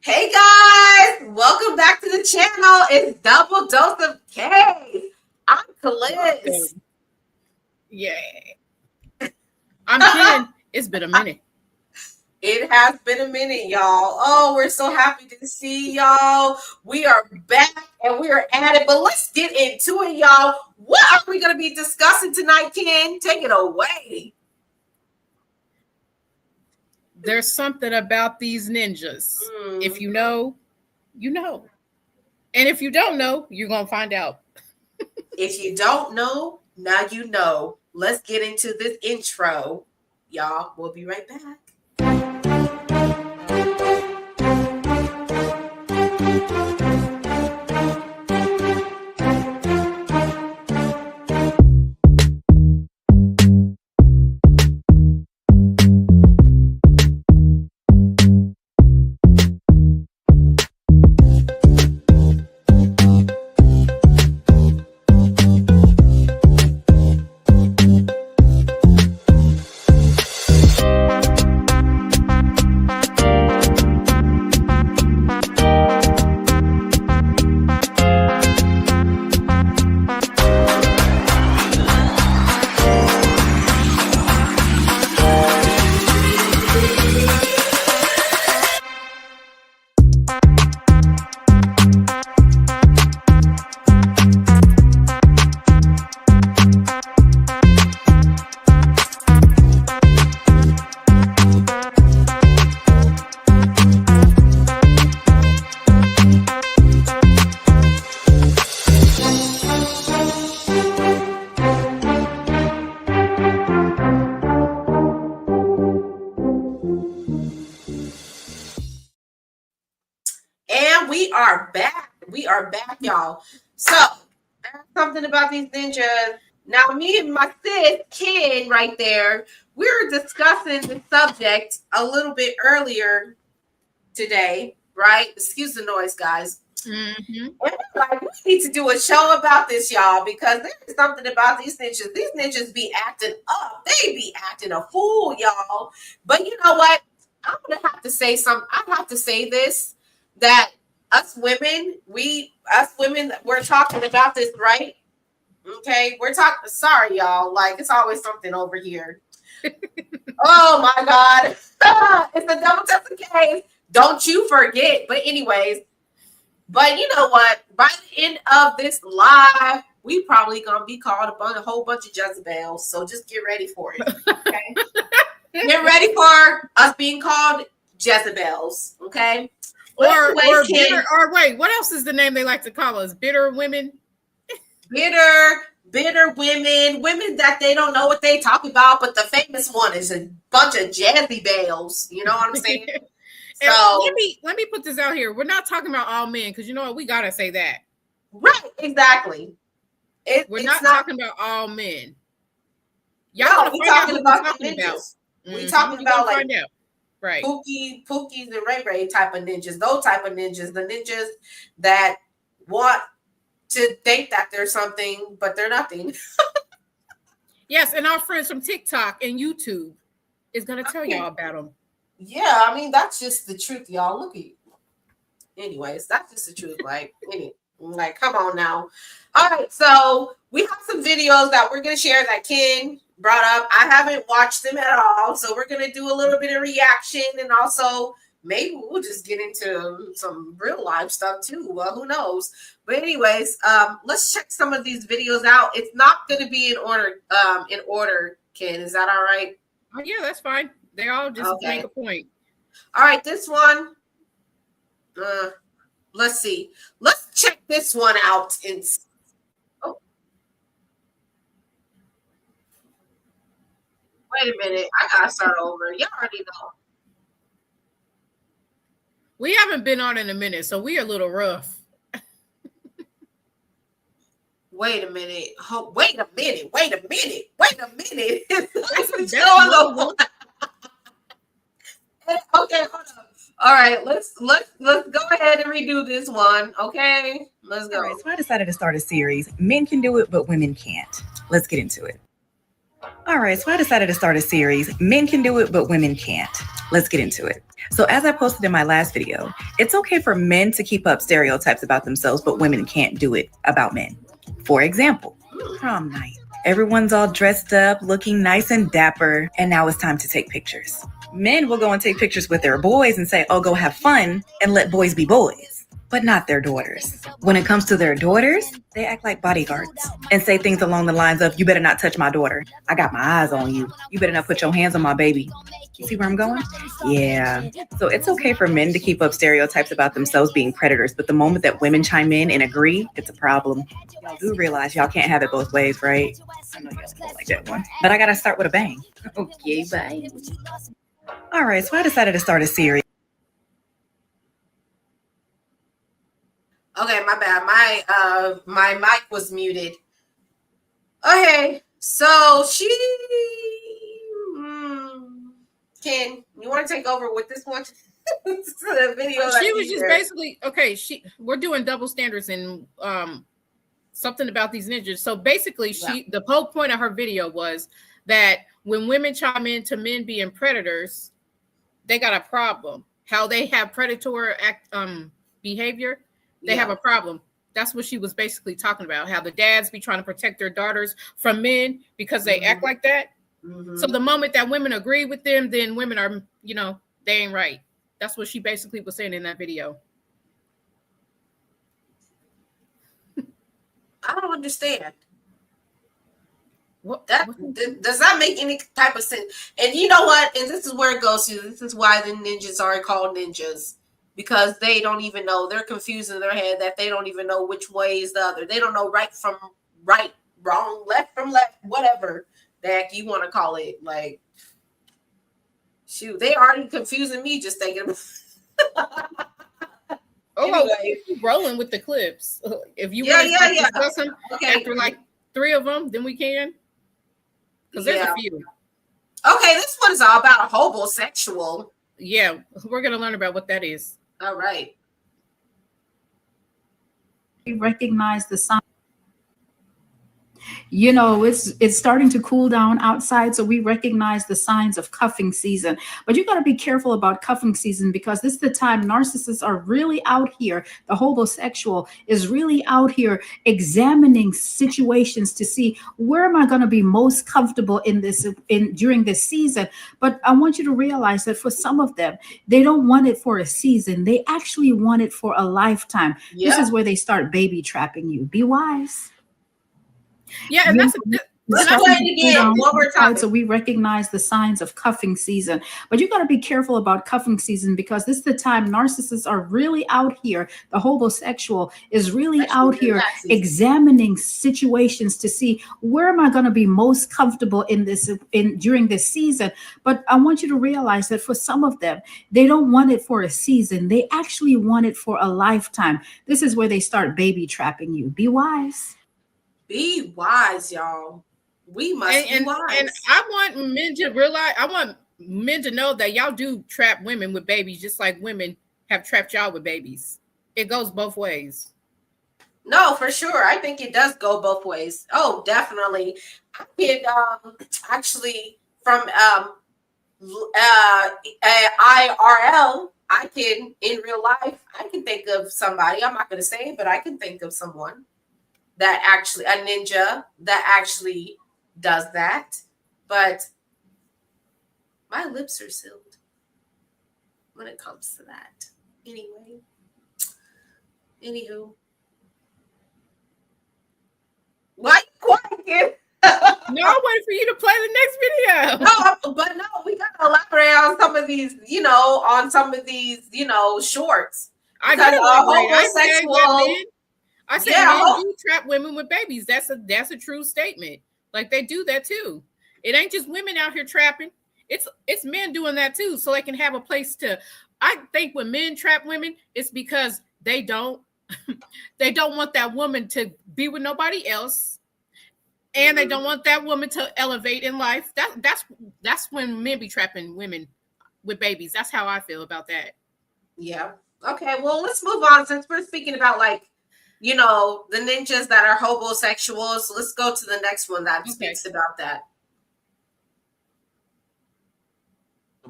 Hey guys, welcome back to the channel. It's Double Dose of K. I'm Kaliz. Yeah. I'm Ken. It's been a minute. It has been a minute, y'all. Oh, we're so happy to see y'all. We are back and we are at it. But let's get into it, y'all. What are we going to be discussing tonight, Ken? Take it away. There's something about these ninjas. If you know, you know. And if you don't know, you're going to find out. If you don't know, now you know. Let's get into this intro. Y'all, we'll be right back. We are back, y'all. So, there's something about these ninjas. Now, me and my sis, Ken, right there, we were discussing the subject a little bit earlier today, right? Excuse the noise, guys. Mm-hmm. And we're like, we need to do a show about this, y'all, because there's something about these ninjas. These ninjas be acting up. They be acting a fool, y'all. But you know what? I'm going to have to say something. I have to say this, that us women, we're talking about this, right? Okay, we're talking. Sorry, y'all. Like, it's always something over here. Oh my God, it's a double testing case. Don't you forget. But anyways, but you know what? By the end of this live, we probably gonna be called a whole bunch of Jezebels. So just get ready for it. Okay, get ready for us being called Jezebels. Okay. Or bitter, or wait, what else is the name they like to call us? Bitter women? Bitter women that they don't know what they talk about, but the famous one is a bunch of jazzy bells. You know what I'm saying? So let me put this out here. We're not talking about all men, because you know what? We gotta say that. Right, exactly. We're not talking about all men. Y'all, we talking about the ninjas. We talking about like find out. Right. Pookies and Ray Ray type of ninjas, those type of ninjas, the ninjas that want to think that they're something, but they're nothing. Yes, and our friends from TikTok and YouTube is going to tell y'all about them. Yeah, I mean, that's just the truth, y'all. Look at you. Anyways, that's just the truth. Like, come on now. All right, so we have some videos that we're going to share that Ken brought up. I haven't watched them at all, so we're going to do a little bit of reaction, and also maybe we'll just get into some real life stuff too. Well, who knows? But anyways, let's check some of these videos out. It's not going to be in order, Ken. Is that all right? Oh yeah, that's fine. They all just make a point. All right, this one. Let's see. Let's check this one out. Wait a minute. I gotta start over. Y'all already know. We haven't been on in a minute, so we're a little rough. Wait a minute. Wait a minute. Okay, hold on. All right, let's go ahead and redo this one. Okay, let's go. All right, so I decided to start a series. Men can do it, but women can't. Let's get into it. All right, so I decided to start a series. Men can do it, but women can't. Let's get into it. So, as I posted in my last video, it's okay for men to keep up stereotypes about themselves, but women can't do it about men. For example, prom night. Everyone's all dressed up, looking nice and dapper, and now it's time to take pictures. Men will go and take pictures with their boys and say, oh, go have fun, and let boys be boys, but not their daughters. When it comes to their daughters, they act like bodyguards and say things along the lines of, you better not touch my daughter. I got my eyes on you. You better not put your hands on my baby. You see where I'm going? Yeah. So it's okay for men to keep up stereotypes about themselves being predators, but the moment that women chime in and agree, it's a problem. Y'all do realize y'all can't have it both ways, right? I know y'all don't like that one, but I gotta start with a bang. Okay, bye. All right, so I decided to start a series. Okay, my bad. My mic was muted. Okay, so Ken, you want to take over with this one? The video. She was just basically okay. We're doing double standards and something about these ninjas. So basically, the whole point of her video was that when women chime in to men being predators, they got a problem. How they have predatory behavior, they have a problem. That's what she was basically talking about. How the dads be trying to protect their daughters from men because they act like that. Mm-hmm. So the moment that women agree with them, then women are, they ain't right. That's what she basically was saying in that video. I don't understand. Does that make any type of sense? And you know what? And this is where it goes to. This is why the ninjas are called ninjas. Because they don't even know. They're confused in their head that they don't even know which way is the other. They don't know right from right, wrong, left from left, whatever the heck you want to call it. Like, shoot, they already confusing me just thinking. Anyway, keep rolling with the clips. If you want to discuss them after like 3 of them, then we can. Because there's a few. Okay, this one is all about a homosexual. Yeah, we're going to learn about what that is. All right. We recognize the sign. It's starting to cool down outside, so we recognize the signs of cuffing season. But you got to be careful about cuffing season because this is the time narcissists are really out here. The homosexual is really out here examining situations to see where am I going to be most comfortable during this season. But I want you to realize that for some of them, they don't want it for a season. They actually want it for a lifetime. This is where they start baby trapping you. Be wise. Yeah, and that's let's play it again. One more time. So we recognize the signs of cuffing season, but you got to be careful about cuffing season because this is the time narcissists are really out here. The homosexual is really out here examining situations to see where am I going to be most comfortable during this season. But I want you to realize that for some of them, they don't want it for a season. They actually want it for a lifetime. This is where they start baby trapping you. Be wise. Be wise, y'all. We must be wise. And I want men to realize, I want men to know that y'all do trap women with babies just like women have trapped y'all with babies. It goes both ways. No, for sure. I think it does go both ways. Oh, definitely. I could actually from IRL, I can in real life, I can think of somebody. I'm not going to say it, but I can think of someone that actually, a ninja that actually does that. But my lips are sealed when it comes to that. Anywho. Why are you quiet? No, I'm waiting for you to play the next video. No, we gotta elaborate on some of these, shorts. I got homosexual. I said men do trap women with babies. That's a true statement. Like they do that too. It ain't just women out here trapping. It's men doing that too, so they can have a place to. I think when men trap women, it's because they don't want that woman to be with nobody else, and they don't want that woman to elevate in life. That's when men be trapping women with babies. That's how I feel about that. Yeah. Okay. Well, let's move on since we're speaking about the ninjas that are homosexuals. Let's go to the next one that speaks about that.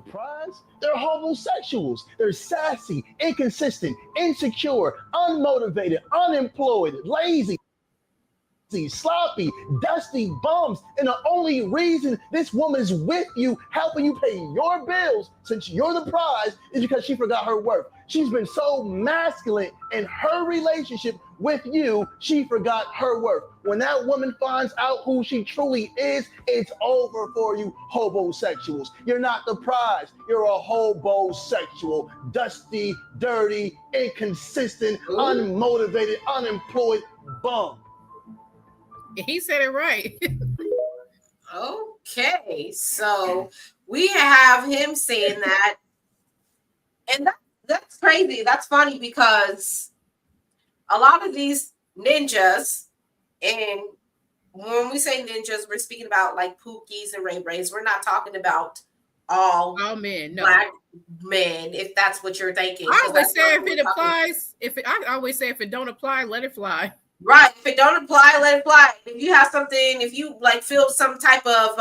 prize? They're homosexuals. They're sassy, inconsistent, insecure, unmotivated, unemployed, lazy, sloppy, dusty bums. And the only reason this woman is with you, helping you pay your bills, since you're the prize, is because she forgot her worth. She's been so masculine in her relationship with you, she forgot her worth. When that woman finds out who she truly is, it's over for you hobosexuals. You're not the prize. You're a hobosexual. Dusty, dirty, inconsistent, unmotivated, unemployed bum. He said it right. Okay, so we have him saying that, and that's crazy. That's funny because a lot of these ninjas, and when we say ninjas, we're speaking about like Pookies and Ray Brays. We're not talking about all men, no. black men, if that's what you're thinking. I always say if it applies, I always say if it don't apply, let it fly. Right. If it don't apply, let it fly. If you have something, if you like feel some type of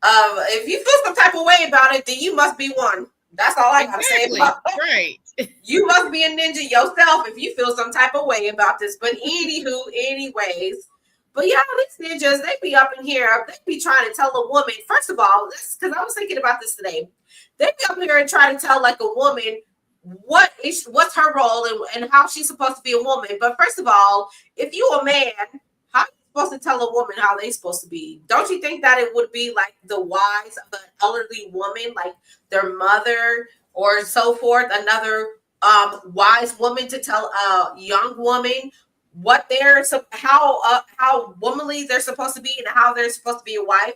if you feel some type of way about it, then you must be one. That's all I gotta say about it. Right. You must be a ninja yourself if you feel some type of way about this. But anyways. But yeah, these ninjas, they be up in here, they be trying to tell a woman, first of all, because I was thinking about this today. They be up here and try to tell like a woman what's her role and how she's supposed to be a woman. But first of all, if you a man, how are you supposed to tell a woman how they supposed to be? Don't you think that it would be like the wise of an elderly woman, like their mother or so forth, another wise woman to tell a young woman what they're how womanly they're supposed to be and how they're supposed to be a wife?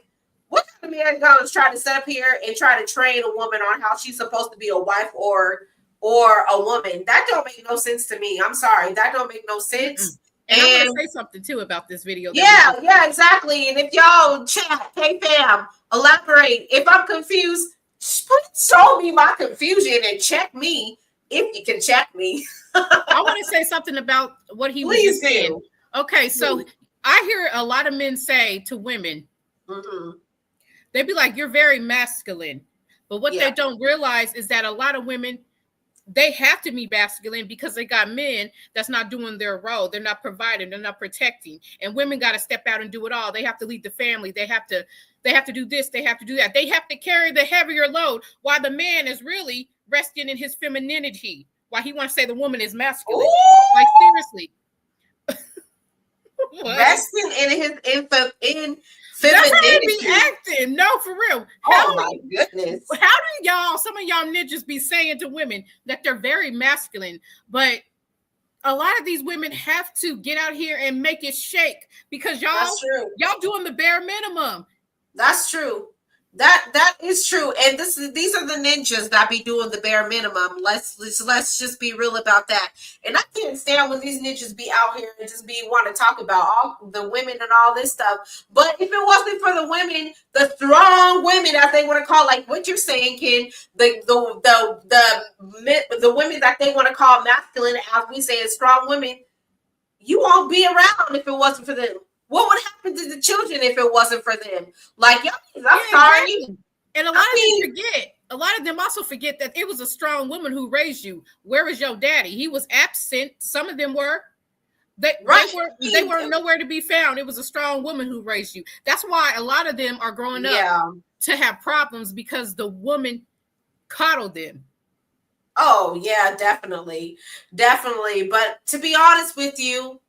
What kind of man gonna try to sit up here and try to train a woman on how she's supposed to be a wife or a woman? That don't make no sense to me. I'm sorry. That don't make no sense. And I want to say something too about this video. Yeah, exactly. And if y'all chat, hey fam, elaborate. If I'm confused, show me my confusion and check me if you can check me. I want to say something about what he was saying. Okay, so I hear a lot of men say to women, they be like, "You're very masculine," but what they don't realize is that a lot of women, they have to be masculine because they got men that's not doing their role. They're not providing. They're not protecting. And women got to step out and do it all. They have to lead the family. They have to do this. They have to do that. They have to carry the heavier load while the man is really resting in his femininity. While he wants to say the woman is masculine. Ooh! Like seriously. Resting in his femininity. That's how they be acting. No, for real. My goodness. How do some of y'all ninjas be saying to women that they're very masculine, but a lot of these women have to get out here and make it shake because y'all doing the bare minimum. That's true. That is true. And these are the ninjas that be doing the bare minimum. Let's just be real about that. And I can't stand when these ninjas be out here and just be want to talk about all the women and all this stuff. But if it wasn't for the women, the strong women, as they want to call, like what you're saying, Ken, the women that they want to call masculine, as we say, as strong women, you won't be around if it wasn't for them. What would happen to the children if it wasn't for them? Like, I'm sorry. Exactly. And a lot of them also forget that it was a strong woman who raised you. Where is your daddy? He was absent. Some of them were. They weren't nowhere to be found. It was a strong woman who raised you. That's why a lot of them are growing up to have problems because the woman coddled them. Oh, yeah, definitely. Definitely. But to be honest with you,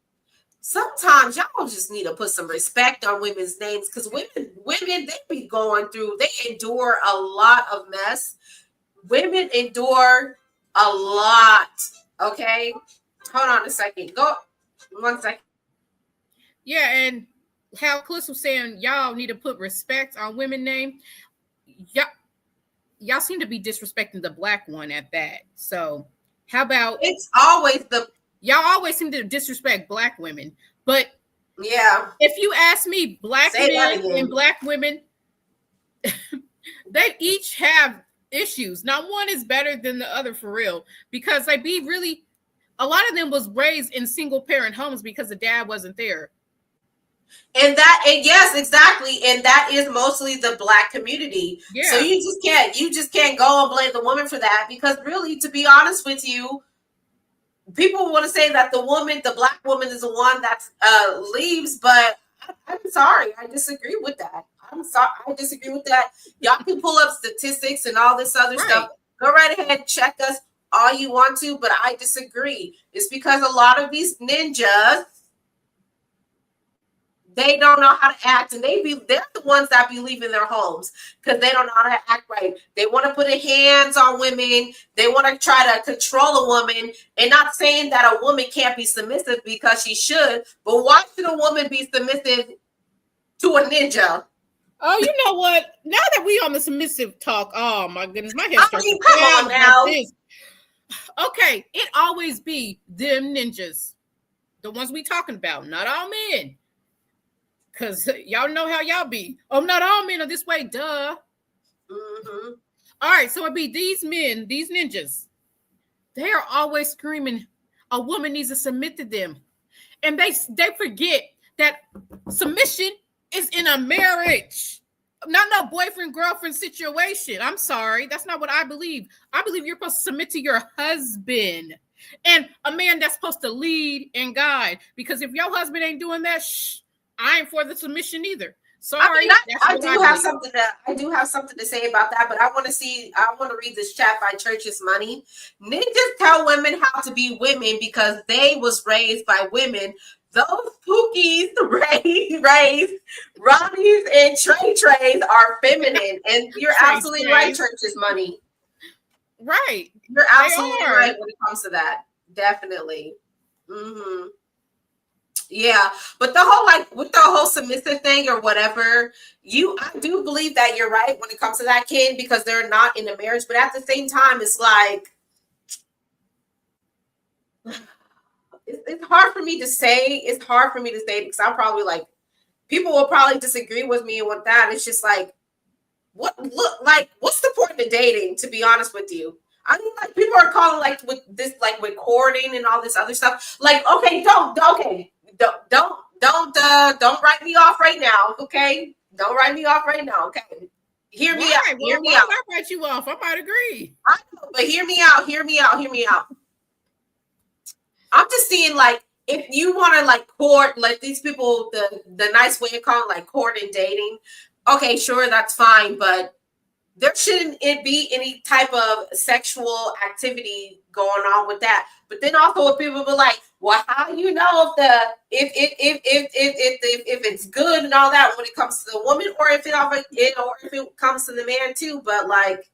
sometimes y'all just need to put some respect on women's names because women, they be going through, they endure a lot of mess. Women endure a lot. Okay. Hold on a second. Go 1 second. Yeah, and how Cliff was saying, y'all need to put respect on women's name. Y'all seem to be disrespecting the black one at that. So how about it's always y'all always seem to disrespect black women, but if you ask me, black men and black women, they each have issues. Not one is better than the other for real, because a lot of them was raised in single parent homes because the dad wasn't there. And yes, exactly. And that is mostly the Black community. Yeah. So you just can't go and blame the woman for that, because really, to be honest with you, people want to say that the Black woman is the one that leaves, but I'm sorry, I disagree with that. I'm sorry, I disagree with that. Y'all can pull up statistics and all this other stuff. Go right ahead, check us all you want to, but I disagree. It's because a lot of these ninjas, they don't know how to act, and they're the ones that be leaving their homes because they don't know how to act right. They want to put their hands on women. They want to try to control a woman, and not saying that a woman can't be submissive, because she should, but why should a woman be submissive to a ninja? Oh, you know what? Now that we on the submissive talk, oh my goodness, my head starts to come on now. Okay, it always be them ninjas, the ones we talking about, not all men. Because y'all know how y'all be. Oh, not all men are this way, duh. Mm-hmm. All right, so it be these men, these ninjas. They are always screaming, a woman needs to submit to them. And they forget that submission is in a marriage, not no boyfriend-girlfriend situation. I'm sorry, that's not what I believe. I believe you're supposed to submit to your husband. And a man that's supposed to lead and guide. Because if your husband ain't doing that, I ain't for the submission either. Sorry. I do have something to say about that, but I want to read this chat by Church's Money. Ninjas tell women how to be women because they was raised by women. Those Pookies raised Ronnies and Trays are feminine. And you're absolutely right, Church's Money. Right. You're absolutely right when it comes to that. Definitely. Mm-hmm. Yeah, but with the whole submissive thing or whatever, I do believe that you're right when it comes to that, kid, because they're not in a marriage. But at the same time, it's like it's hard for me to say. It's hard for me to say because I'm probably like, people will probably disagree with me with that. It's just like, what's the point of dating? To be honest with you. I mean, like, people are calling like with this, like with courting and all this other stuff. Like, okay, don't write me off right now, okay? Don't write me off right now, okay? Hear me out. Hear me out. I write you off. I might agree. I know, but hear me out. I'm just saying, like, if you want to like court, like these people, the nice way to call it, like court and dating, okay, sure, that's fine, but there shouldn't be any type of sexual activity going on with that. But then also people be like, well, how you know if it's good and all that when it comes to the woman, or if it comes to the man too. But like,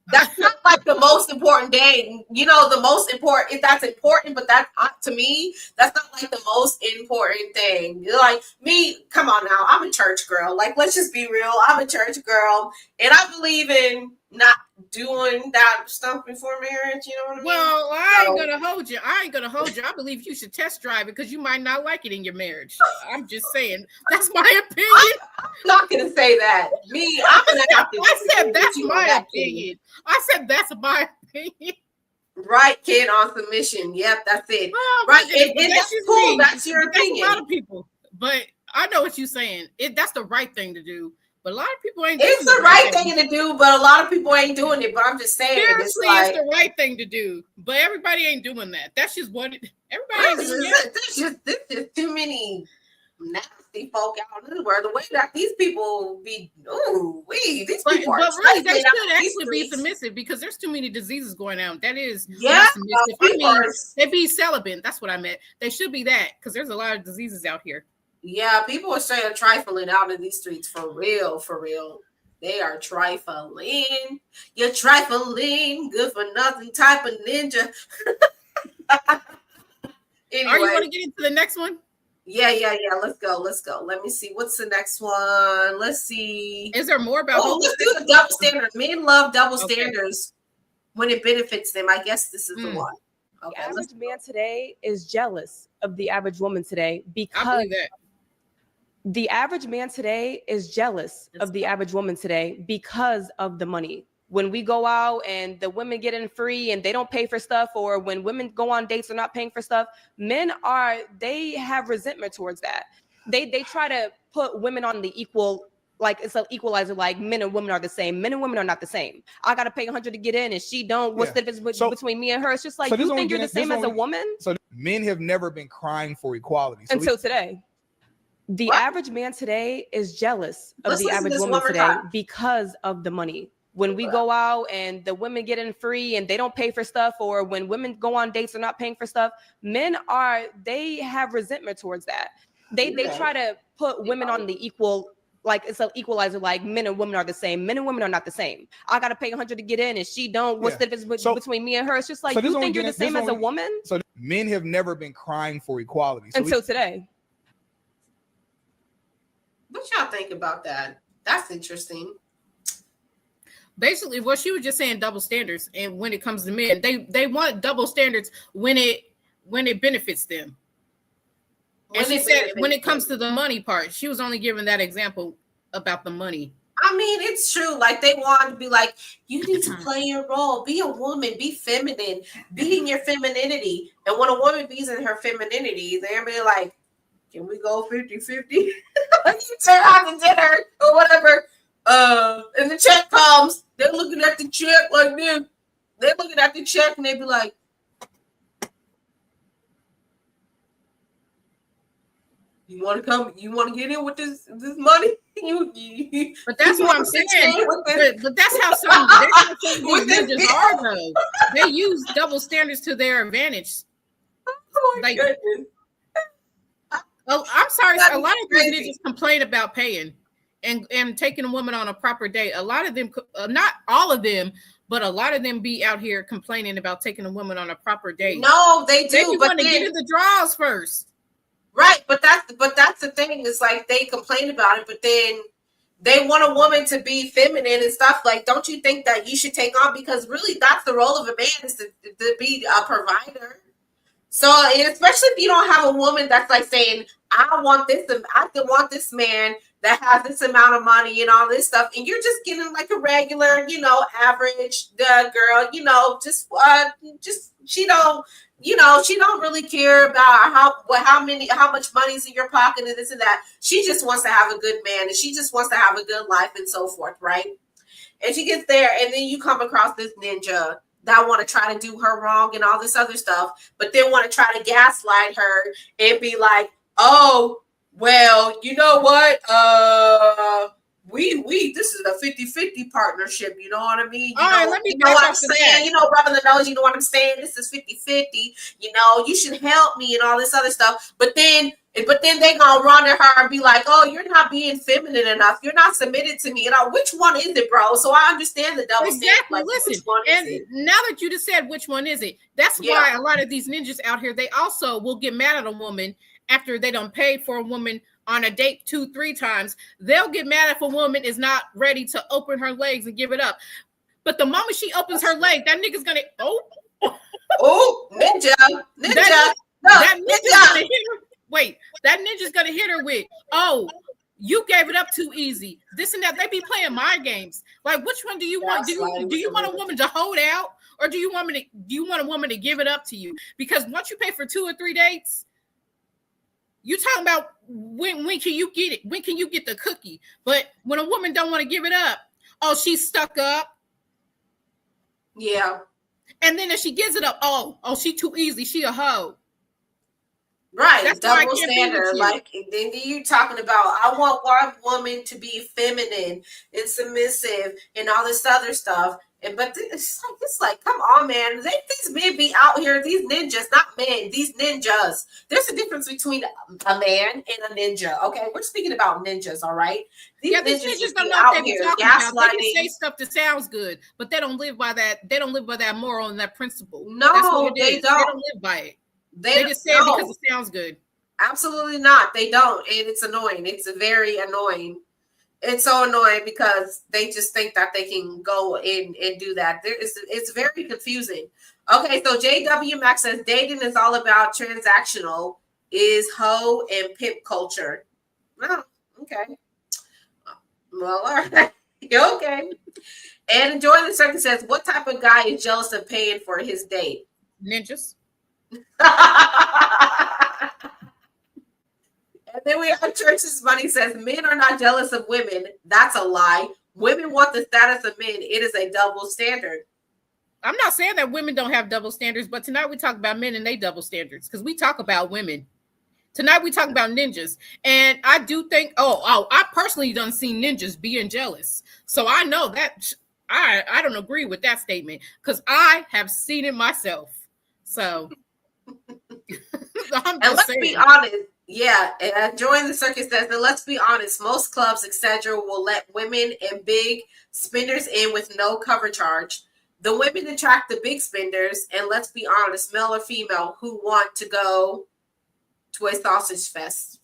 that's not like the most important day. You know, the most important, if that's important, but that to me, that's not like the most important thing. You're like, me, come on now, I'm a church girl. Like, let's just be real. I'm a church girl, and I believe in not doing that stuff before marriage. You know what I mean? Well, I ain't gonna hold you. I believe you should test drive it because you might not like it in your marriage. I'm just saying. That's my opinion. I'm not gonna say that. Me, I'm gonna have to. I said that's my opinion. I said that's my opinion. Right, kid, on submission. Yep, that's it. Well, right, and that's cool. Me. That's your opinion. A lot of people, but I know what you're saying. That's the right thing to do. But a lot of people ain't. It's the right thing to do, but a lot of people ain't doing it. But I'm just saying, it's the right thing to do. But everybody ain't doing that. That's just what everybody ain't doing that. There's just too many nasty folk out in the world. The way that these people be, these people are. But really, they should actually be submissive because there's too many diseases going on. That is submissive. I mean, they be celibate. That's what I meant. They should be that because there's a lot of diseases out here. Yeah, people are straight trifling out in these streets for real, for real. They are trifling. You're trifling, good for nothing type of ninja. Anyway. Are you want to get into the next one? Yeah. Let's go. Let me see. What's the next one? Let's see. Is there more about? Let's do the double standard. Men love double standards when it benefits them. I guess this is the one. Okay, the average man today is jealous of the average woman today because the average man today is jealous of the average woman today because of the money. When we go out and the women get in free and they don't pay for stuff, or when women go on dates, they're not paying for stuff, they have resentment towards that. they try to put women on the equal, like it's an equalizer, like men and women are the same. Men and women are not the same. I gotta pay 100 to get in and she don't. What's the difference between me and her? It's just like, you think you're the same as a woman? So men have never been crying for equality. Until today. The average man today is jealous of the average woman today because of the money. When we go out and the women get in free and they don't pay for stuff, or when women go on dates, they're not paying for stuff, they have resentment towards that. They try to put women on the equal, like it's an equalizer, like men and women are the same. Men and women are not the same. I gotta pay 100 to get in and she don't. What's the difference between me and her? It's just like, you think you're the same as a woman? So men have never been crying for equality. Until today. What y'all think about that? That's interesting. Basically, what she was just saying, double standards, and when it comes to men, they want double standards when it benefits them. And she said when it comes to the money part, she was only giving that example about the money. I mean, it's true. Like, they want to be like, you need to play your role, be a woman, be feminine, be in your femininity. And when a woman be in her femininity, they're be like, can we go 50-50? Like, you turn out to dinner or whatever. And the check comes, they're looking at the check like this. They're looking at the check and they be like, you want to come? You want to get in with this money? But that's what I'm saying. But that's how some ninjas are, though. They use double standards to their advantage. Oh my goodness. Oh, I'm sorry. A lot of these ninjas complain about paying and taking a woman on a proper date. A lot of them, not all of them, but a lot of them be out here complaining about taking a woman on a proper date. No, they do. They want to get in the draws first. Right, but that's the thing. It's like they complain about it, but then they want a woman to be feminine and stuff. Like, don't you think that you should take on? Because really, that's the role of a man, is to be a provider. So, and especially if you don't have a woman that's like saying, I want this man that has this amount of money and all this stuff, and you're just getting like a regular, average girl, she don't really care about how much money's in your pocket and this and that. She just wants to have a good man, and she just wants to have a good life and so forth, right? And she gets there, and then you come across this ninja that want to try to do her wrong and all this other stuff, but then want to try to gaslight her and be like, oh, well, you know what? This is a 50-50 partnership, you know what I mean? You know what I'm saying? Rubbing the nose, you know what I'm saying? This is 50-50, you should help me and all this other stuff. But then they gonna run to her and be like, oh, you're not being feminine enough. You're not submitted to me. Which one is it, bro? So I understand the double standard. Exactly. Listen, and now that you just said which one is it, that's why a lot of these ninjas out here, they also will get mad at a woman after they don't pay for a woman on a date 2-3 times. They'll get mad if a woman is not ready to open her legs and give it up. But the moment she opens her leg, that nigga's gonna ninja. That ninja's gonna hit her. Wait, that ninja's gonna hit her with, oh, you gave it up too easy. This and that. They be playing mind games. Like, which one do you want? Do you want a woman to hold out, or do you want a woman to give it up to you? Because once you pay for 2 or 3 dates, you talking about when can you get it? When can you get the cookie? But when a woman don't want to give it up, oh, she's stuck up. Yeah. And then if she gives it up, oh, she too easy. She a hoe. Right, that's double standard. Like, then you talking about, I want one woman to be feminine and submissive and all this other stuff. But it's like, come on, man. These men be out here, these ninjas, not men, these ninjas. There's a difference between a man and a ninja. Okay, we're speaking about ninjas, all right? These ninjas don't know what they be talking about. They can say stuff that sounds good, but they don't live by that. They don't live by that moral and that principle. No, they don't. They don't live by it. They just say it because it sounds good. Absolutely not. They don't. And it's annoying. It's very annoying. It's so annoying because they just think that they can go in and do that. It's very confusing. Okay, so JW Max says dating is all about transactional, is hoe and pimp culture. Oh, okay. Well, all right. Okay. And Enjoy the Circus says, what type of guy is jealous of paying for his date? Ninjas. And then we have Church's Money says, men are not jealous of women. That's a lie. Women want the status of men. It is a double standard. I'm not saying that women don't have double standards, but tonight we talk about men and they double standards because we talk about women. Tonight we talk about ninjas. And I do think, I personally done seen ninjas being jealous. So I know that I don't agree with that statement because I have seen it myself. So and let's be honest. Yeah, Join the Circus says that let's be honest, most clubs, etc., will let women and big spenders in with no cover charge. The women attract the big spenders, and let's be honest, male or female, who want to go to a sausage fest.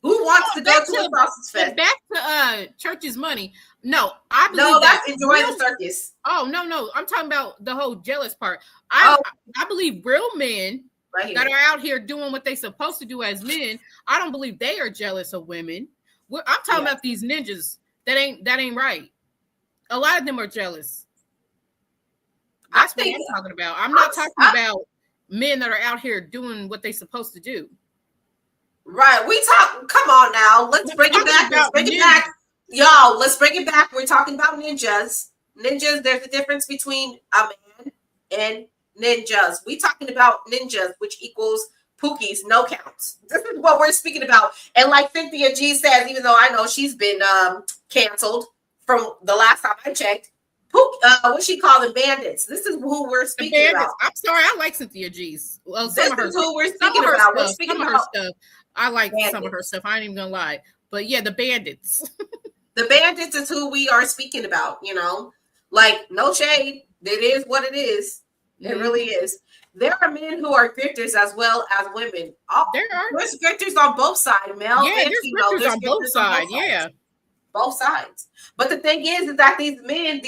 Who wants to go to a sausage fest? Back to Church's Money. No, I believe no, that's enjoying the circus. Oh, no. I'm talking about the whole jealous part. I believe real men that are out here doing what they're supposed to do as men, I don't believe they are jealous of women. I'm talking about these ninjas. That ain't right. A lot of them are jealous. That's what I'm talking about. I'm not talking about men that are out here doing what they're supposed to do. Right. Come on now. Let's bring it back. Let's bring it back. Y'all, let's bring it back. We're talking about ninjas. Ninjas, there's a difference between a man and ninjas. We're talking about ninjas, which equals pookies, no counts. This is what we're speaking about. And like Cynthia G says, even though I know she's been canceled from the last time I checked, what she call them, bandits. This is who we're speaking about. I'm sorry, I like Cynthia G's. Well, this is who we're speaking about. We're speaking about her stuff. I like some of her stuff. I ain't even gonna lie. But yeah, the bandits. The bandits is who we are speaking about, Like, no shade. It is what it is. It really is. There are men who are grifters as well as women. There's grifters on both sides, male and female. There's grifters on both sides. Yeah. Both sides. But the thing is that these men,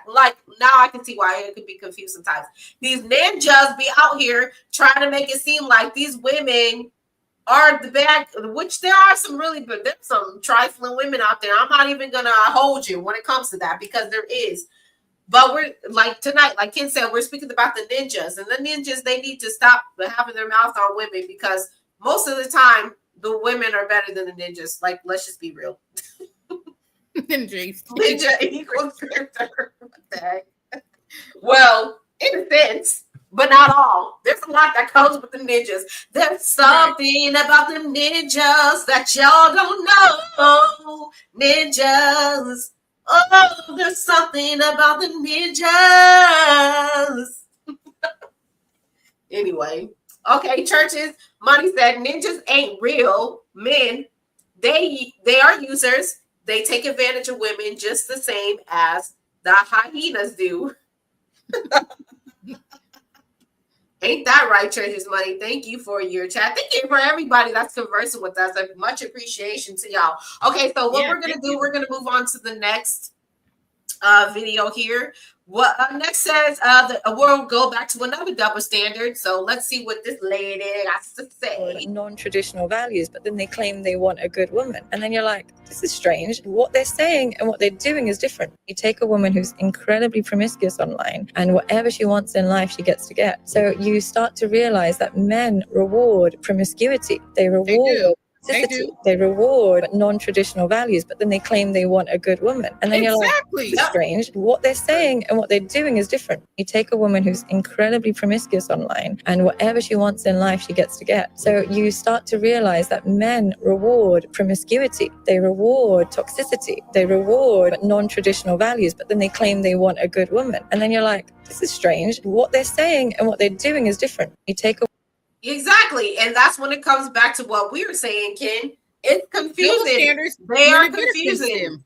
like now I can see why it could be confused sometimes. These ninjas be out here trying to make it seem like these women are the bad, which there are some really, but there's some trifling women out there. I'm not even gonna hold you when it comes to that because there is. But we're like tonight, like Ken said, we're speaking about the ninjas, and the ninjas, they need to stop having their mouth on women because most of the time the women are better than the ninjas. Like, let's just be real. Ninja equals grifter. What the heck? Well, in a sense, but not all. There's a lot that comes with the ninjas. There's something about the ninjas that y'all don't know. Ninjas. Oh, there's something about the ninjas. Anyway. Okay, Church's Money said ninjas ain't real men. They are users. They take advantage of women just the same as the hyenas do. Ain't that right, Church's Money? Thank you for your chat. Thank you for everybody that's conversing with us. Much appreciation to y'all. Okay, so what we're going to do, we're going to move on to the next video here. What next says we'll go back to another double standard. So let's see what this lady has to say. Non-traditional values, but then they claim they want a good woman. And then you're like, this is strange. What they're saying and what they're doing is different. You take a woman who's incredibly promiscuous online and whatever she wants in life, she gets to get. So you start to realize that men reward promiscuity. They reward They reward non-traditional values, but then they claim they want a good woman. And then you're like, this is strange. What they're saying and what they're doing is different. You take a woman who's incredibly promiscuous online and whatever she wants in life, she gets to get. So you start to realize that men reward promiscuity. They reward toxicity. They reward non-traditional values, but then they claim they want a good woman. And then you're like, this is strange. What they're saying and what they're doing is different. You take a Exactly. And that's when it comes back to what we were saying, Ken. It's confusing. They are confusing.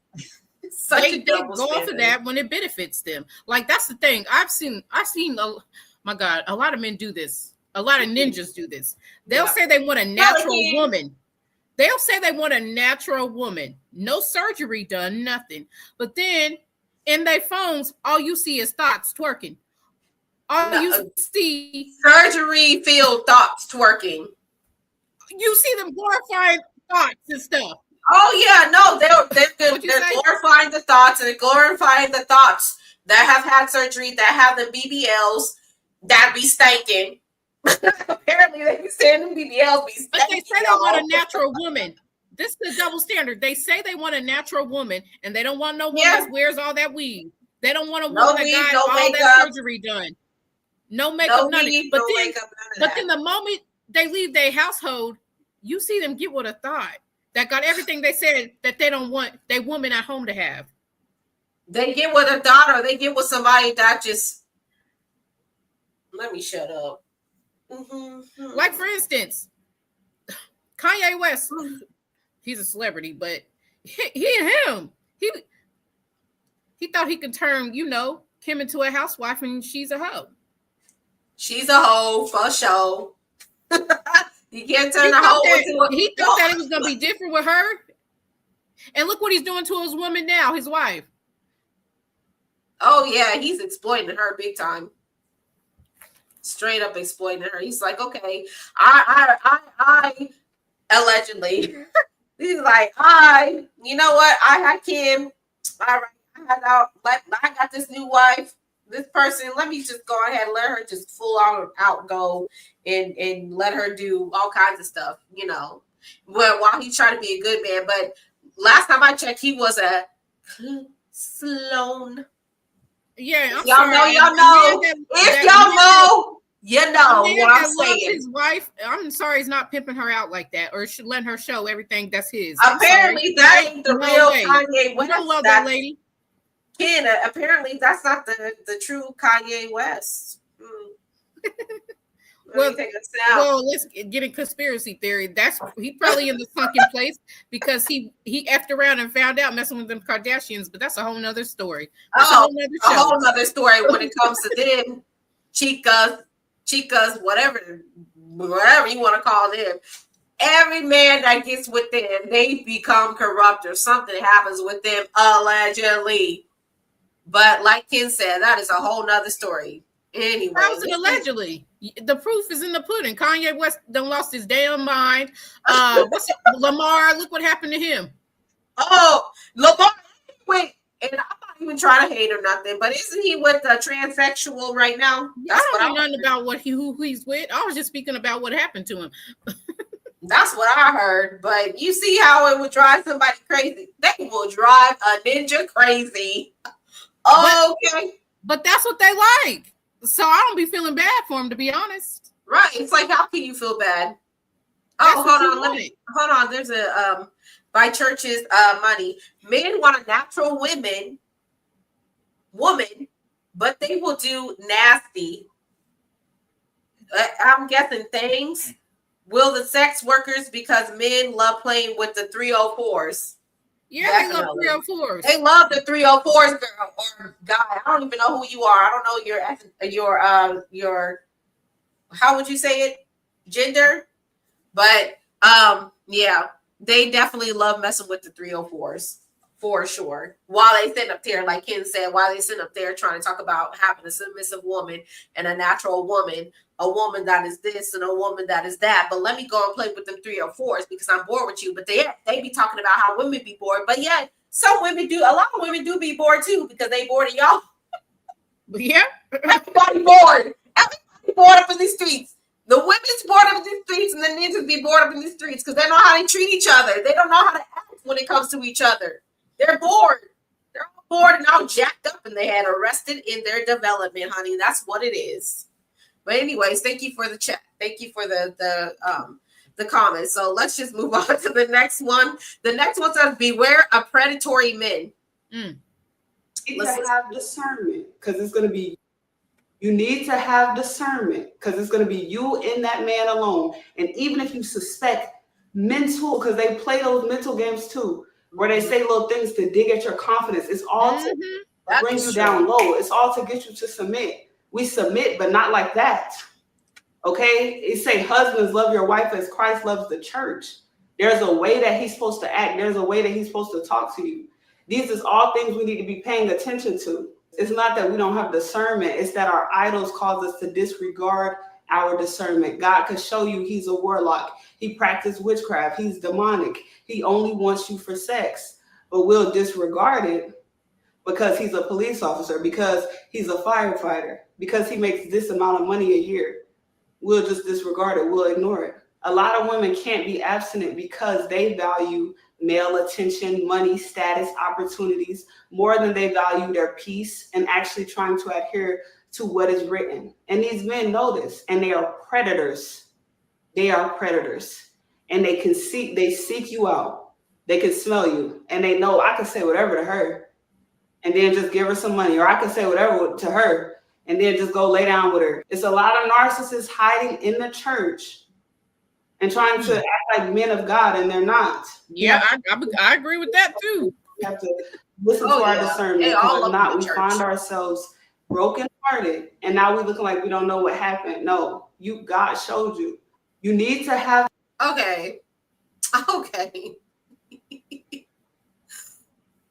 They go off of that when it benefits them. Like, that's the thing. I've seen my God, a lot of men do this. A lot of ninjas do this. They'll say they want a natural woman. They'll say they want a natural woman. No surgery done, nothing. But then in their phones, all you see is thoughts twerking. You see surgery field thoughts twerking. You see them glorifying thoughts and stuff. Oh yeah, no, they're glorifying the thoughts, and they're glorifying the thoughts that have had surgery, that have the BBLs, that be stinking. Apparently, they be saying them BBLs be but they say they want a natural woman. This is the double standard. They say they want a natural woman, and they don't want no woman that wears all that weave. They don't want a woman that got all makeup, that surgery done. No makeup, none of it. But then the moment they leave their household, you see them get with a thought that got everything they said that they don't want their woman at home to have. They get with a thought, or they get with somebody that just, let me shut up. Mm-hmm. Like, for instance, Kanye West, he's a celebrity, but he and him, he thought he could turn, Kim into a housewife, and she's a hoe. She's a hoe for sure. You can't turn a hoe into a. He thought that it was gonna be different with her, and look what he's doing to his woman now, his wife. Oh yeah, he's exploiting her big time. Straight up exploiting her. He's like, okay, I allegedly. He's like, you know what? I had Kim. All right, I got this new wife. This person, let me just go ahead and let her just full out go and let her do all kinds of stuff, while he's trying to be a good man. But last time I checked, he was a Sloan. Yeah, y'all know. If y'all know, you know what I'm saying. His wife, I'm sorry, he's not pimping her out like that, or should let her show everything that's his. Apparently, that ain't the real Kanye West. I don't love that lady. Ken, apparently that's not the true Kanye West. Well, let's get in conspiracy theory. He probably in the sunken place because he effed around and found out messing with them Kardashians, but that's a whole nother story. A whole nother story when it comes to them chicas, whatever you want to call them. Every man that gets with them, they become corrupt or something happens with them, allegedly. But like Ken said, that is a whole nother story. Anyway. How's it allegedly? The proof is in the pudding. Kanye West done lost his damn mind. Lamar, look what happened to him. Oh, Lamar, wait, and I'm not even trying to hate or nothing, but isn't he with the transsexual right now? That's I don't know nothing about who he's with. I was just speaking about what happened to him. That's what I heard. But you see how it would drive somebody crazy. They will drive a ninja crazy. Okay. But that's what they like. So I don't be feeling bad for him, to be honest. Right. It's like, how can you feel bad? Hold on. There's a by Church's money. Men want a natural woman, but they will do nasty. I'm guessing things. Will the sex workers, because men love playing with the 304s. Yeah, definitely. They love 304s. They love the 304s, girl or guy. I don't even know who you are. I don't know your how would you say it? Gender. But yeah, they definitely love messing with the 304s for sure. While they sit up there, like Ken said, while they sit up there trying to talk about having a submissive woman and a natural woman, a woman that is this and a woman that is that. But let me go and play with them 304s because I'm bored with you. But they be talking about how women be bored. But yeah, a lot of women do be bored too because they bored of y'all. Yeah. Everybody bored. Everybody bored up in these streets. The women's bored up in these streets and the ninjas be bored up in these streets because they know how they treat each other. They don't know how to act when it comes to each other. They're bored. They're all bored and all jacked up and they had arrested in their development, honey. That's what it is. But anyways, thank you for the chat. Thank you for the comments. So let's just move on to the next one. The next one says, beware of predatory men. You need to have discernment because it's going to be, you need to have discernment because it's going to be you and that man alone. And even if you suspect mental, because they play those mental games too, where they say little things to dig at your confidence. It's all to bring you down low. It's all to get you to submit. We submit, but not like that. Okay? It say husbands love your wife as Christ loves the church. There's a way that he's supposed to act. There's a way that he's supposed to talk to you. These is all things we need to be paying attention to. It's not that we don't have discernment. It's that our idols cause us to disregard our discernment. God could show you he's a warlock. He practiced witchcraft. He's demonic. He only wants you for sex, but we'll disregard it because he's a police officer, because he's a firefighter, because he makes this amount of money a year. we'll just disregard it. We'll ignore it. A lot of women can't be abstinent because they value male attention, money, status, opportunities more than they value their peace and actually trying to adhere to what is written. And these men know this, and they are predators. They are predators, and they seek you out. They can smell you, and they know I can say whatever to her and then just give her some money, or I can say whatever to her and then just go lay down with her. It's a lot of narcissists hiding in the church and trying to act like men of God, and they're not. Yeah, I agree with that too. We have to listen to our discernment, because if not, we find ourselves brokenhearted, and now we're looking like we don't know what happened. No, God showed you. You need to have. Okay.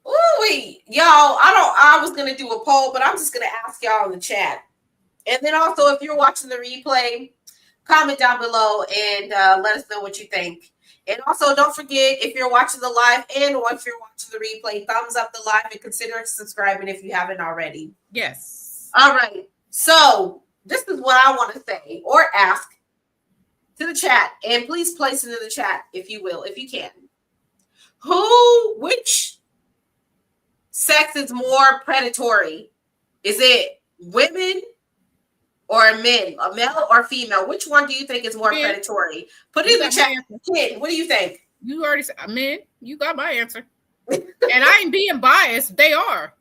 Ooh, y'all, I was gonna do a poll, but I'm just gonna ask y'all in the chat. And then also, if you're watching the replay, comment down below and let us know what you think. And also, don't forget, if you're watching the live and or if you're watching the replay, thumbs up the live and consider subscribing if you haven't already. Yes. All right. So this is what I want to say or ask to the chat. And please place it in the chat if you will, if you can. Which sex is more predatory? Is it women or men, a male or female? Which one do you think is more predatory? Put it in the chat. Kid, what do you think? You already said, men. You got my answer. And I ain't being biased. They are.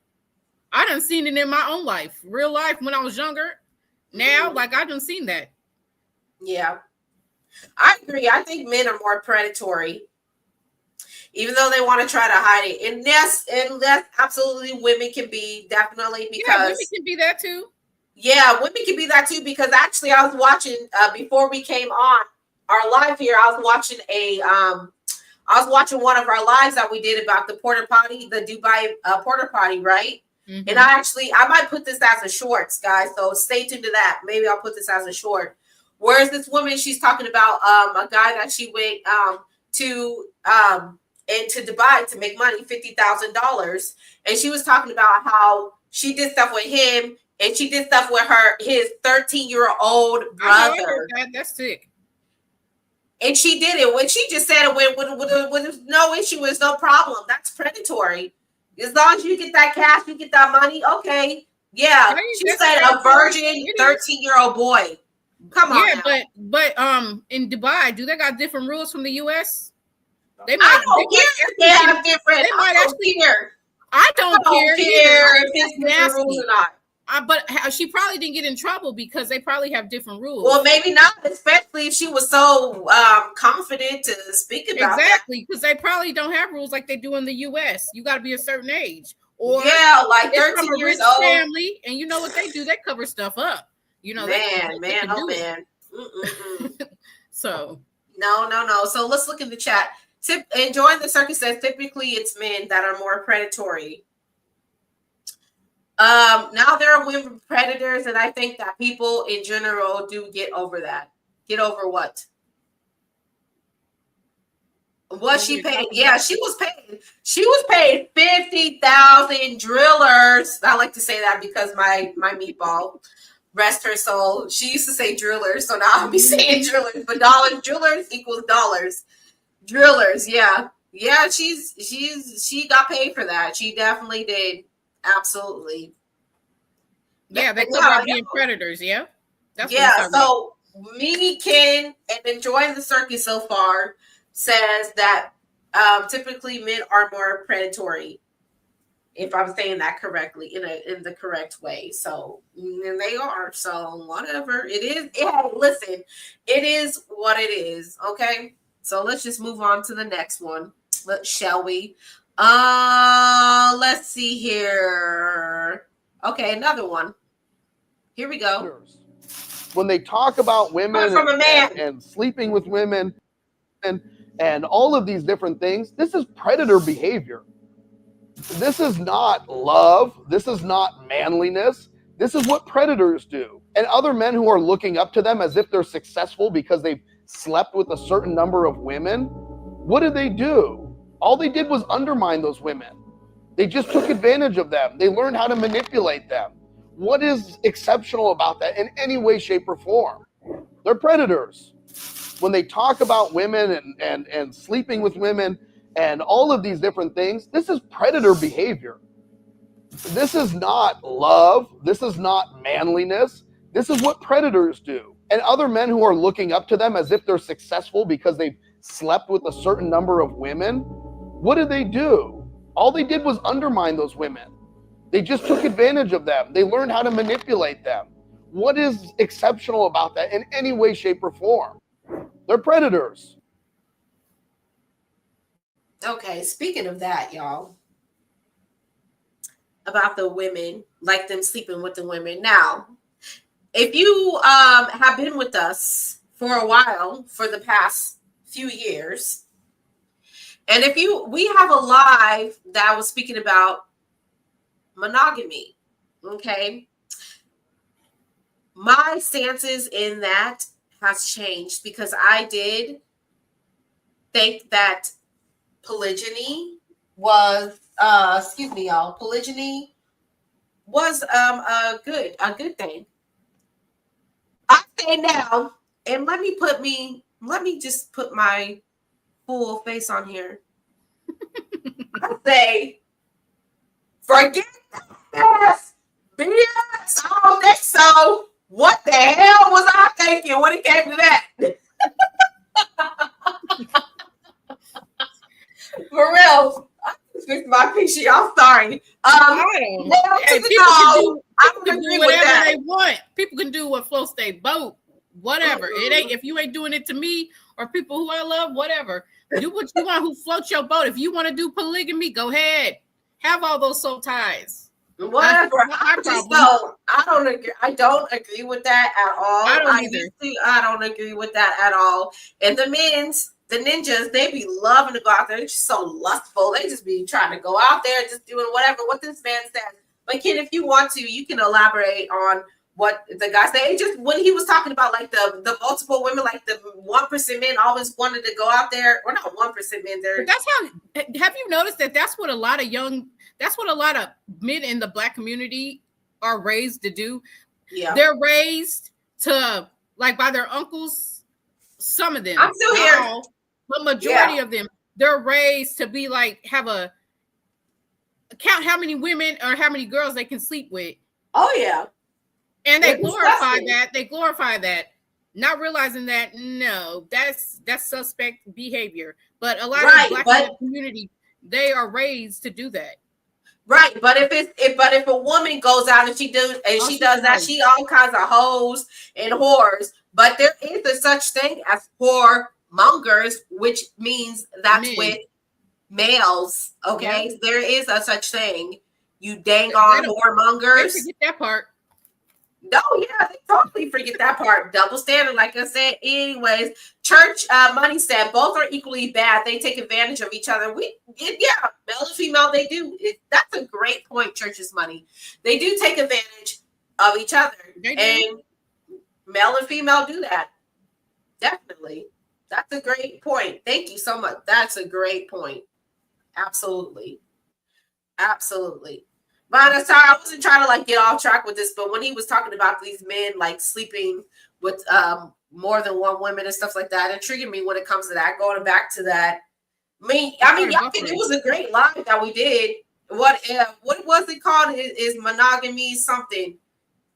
I done seen it in my own life, real life when I was younger. Now, like I done seen that. Yeah, I agree. I think men are more predatory, even though they want to try to hide it. And yes, absolutely women can be, definitely, because women can be that too. Yeah, women can be that too, because actually I was watching before we came on our live here. I was watching one of our lives that we did about the porta potty, the Dubai porta potty, right? Mm-hmm. And I might put this as a shorts, guys. So stay tuned to that. Maybe I'll put this as a short. Whereas this woman, she's talking about a guy that she went to Dubai to make money, $50,000, and she was talking about how she did stuff with him. And she did stuff with his 13-year-old brother. That's sick. And she did it. When she just said it with no issue, with no problem. That's predatory. As long as you get that cash, you get that money. Okay. Yeah. She said a virgin 13-year-old boy. Come on. Yeah, now. but in Dubai, do they got different rules from the US? They might have different. They might actually care. I don't care if it's nasty rules or not. But she probably didn't get in trouble because they probably have different rules. Well, maybe not, especially if she was so confident to speak about exactly, because they probably don't have rules like they do in the U.S. You got to be a certain age, or like 13 years old family, and you know what they do? They cover stuff up. You know, man. So no. So let's look in the chat. Enjoying the circus says typically it's men that are more predatory. Now there are women predators, and I think that people in general do get over that. Get over what? What she paid? Yeah, she was paid. She was paid 50,000 drillers. I like to say that because my meatball, rest her soul, she used to say drillers, so now I'll be saying drillers. But drillers equals dollars. Drillers, yeah. She got paid for that. She definitely did. Absolutely. Yeah, they cover being predators. Yeah. That's so me, Ken, and enjoying the circus so far says that typically men are more predatory. If I'm saying that correctly, in the correct way. So and they are. So whatever it is. Listen, it is what it is. Okay. So let's just move on to the next one. Shall we? Let's see here. Okay, another one. Here we go. When they talk about women and sleeping with women and all of these different things, this is predator behavior. This is not love. This is not manliness. This is what predators do. And other men who are looking up to them as if they're successful because they've slept with a certain number of women, what did they do? All they did was undermine those women. They just took advantage of them. They learned how to manipulate them. What is exceptional about that in any way, shape, or form? They're predators. When they talk about women and sleeping with women and all of these different things, this is predator behavior. This is not love. This is not manliness. This is what predators do. And other men who are looking up to them as if they're successful because they've slept with a certain number of women, what did they do? All they did was undermine those women. They just took advantage of them. They learned how to manipulate them. What is exceptional about that in any way, shape, or form? They're predators. Okay, speaking of that, y'all, about the women, like them sleeping with the women. Now, if you have been with us for a while, for the past few years, and if we have a live that was speaking about monogamy, okay? My stances in that has changed because I did think that polygyny was polygyny was a good thing. I say now, and let me just put my full face on here. I say, forget this BS. I don't think so. What the hell was I thinking when it came to that? For real. I just fixed my PC. I'm sorry. I don't agree with that. They want. People can do what floats their boat. Whatever. It ain't if you ain't doing it to me or people who I love, whatever. Do what you want, who floats your boat. If you want to do polygamy, go ahead. Have all those soul ties. Whatever. I don't agree. I don't agree with that at all. I don't agree with that at all. And the ninjas, they be loving to go out there. They're just so lustful. They just be trying to go out there, just doing whatever what this man says. But Ken, if you want to, you can elaborate on what the guy said. Just when he was talking about like the multiple women, like the 1% men always wanted to go out there, or not 1% men. That's how. Have you noticed that? That's what a lot of men in the Black community are raised to do. Yeah, they're raised to like by their uncles. Some of them, I'm still here. The majority of them, they're raised to be like count how many women or how many girls they can sleep with. Oh yeah. And they glorify that. They glorify that, not realizing that no, that's suspect behavior. But a lot of the Black community, they are raised to do that. Right, but if a woman goes out and she does that, she all kinds of hoes and whores. But there is a such thing as whoremongers, which means that's with males. Okay, there is a such thing. You dang on whoremongers. They forget that part. No, yeah, they totally forget that part. Double standard, like I said. Anyways, Church Money said both are equally bad. They take advantage of each other. Male and female, they do. That's a great point, Church's Money. They do take advantage of each other. And male and female do that. Definitely. That's a great point. Thank you so much. That's a great point. Absolutely. Absolutely. But I'm sorry, I wasn't trying to like get off track with this, but when he was talking about these men like sleeping with more than one woman and stuff like that, it triggered me when it comes to that. Going back to that, I think it was a great live that we did. What was it called? Is monogamy something?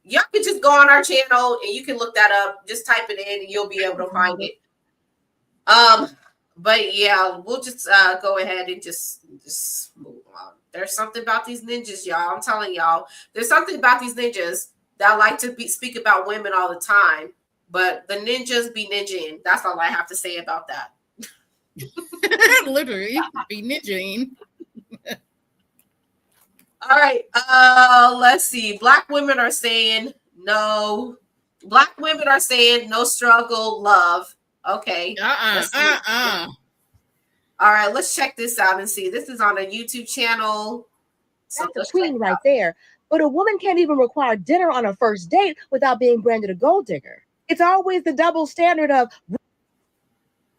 Y'all can just go on our channel and you can look that up. Just type it in and you'll be able to find it. But yeah, we'll just go ahead and just move on. There's something about these ninjas, y'all. I'm telling y'all, there's something about these ninjas that like to speak about women all the time. But the ninjas be ninjaing. That's all I have to say about that. Literally, be ninjaing. All right. Let's see. Black women are saying no. Black women are saying no struggle, love. Okay. All right, let's check this out and see. This is on a YouTube channel. So that's the queen right there. But a woman can't even require dinner on a first date without being branded a gold digger. It's always the double standard of.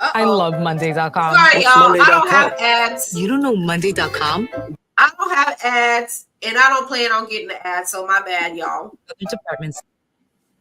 I love Monday.com. Sorry, y'all. I don't have ads. You don't know Monday.com? I don't have ads, and I don't plan on getting the ads, so my bad, y'all.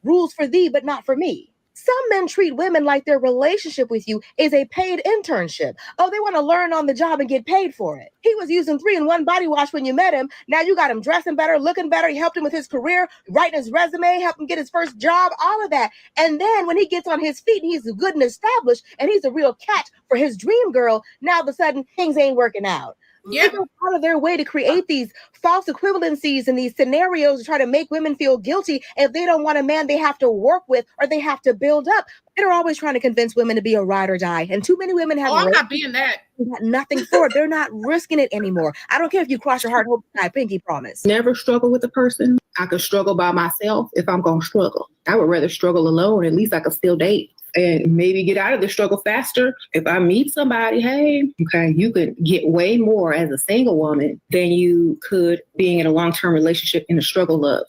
Rules for thee, but not for me. Some men treat women like their relationship with you is a paid internship. Oh, they want to learn on the job and get paid for it. He was using 3-in-1 body wash when you met him. Now you got him dressing better, looking better. You helped him with his career, writing his resume, helped him get his first job, all of that. And then when he gets on his feet and he's good and established and he's a real catch for his dream girl, now all of a sudden things ain't working out. Yeah. They go out of their way to create these false equivalencies and these scenarios to try to make women feel guilty if they don't want a man they have to work with or they have to build up. They're always trying to convince women to be a ride or die. And too many women have I'm not being that. Got nothing for it. They're not risking it anymore. I don't care if you cross your heart, hope, pinky promise. Never struggle with a person. I could struggle by myself if I'm going to struggle. I would rather struggle alone. At least I could still date and maybe get out of the struggle faster. If I meet somebody, hey, okay, you could get way more as a single woman than you could being in a long-term relationship in a struggle of.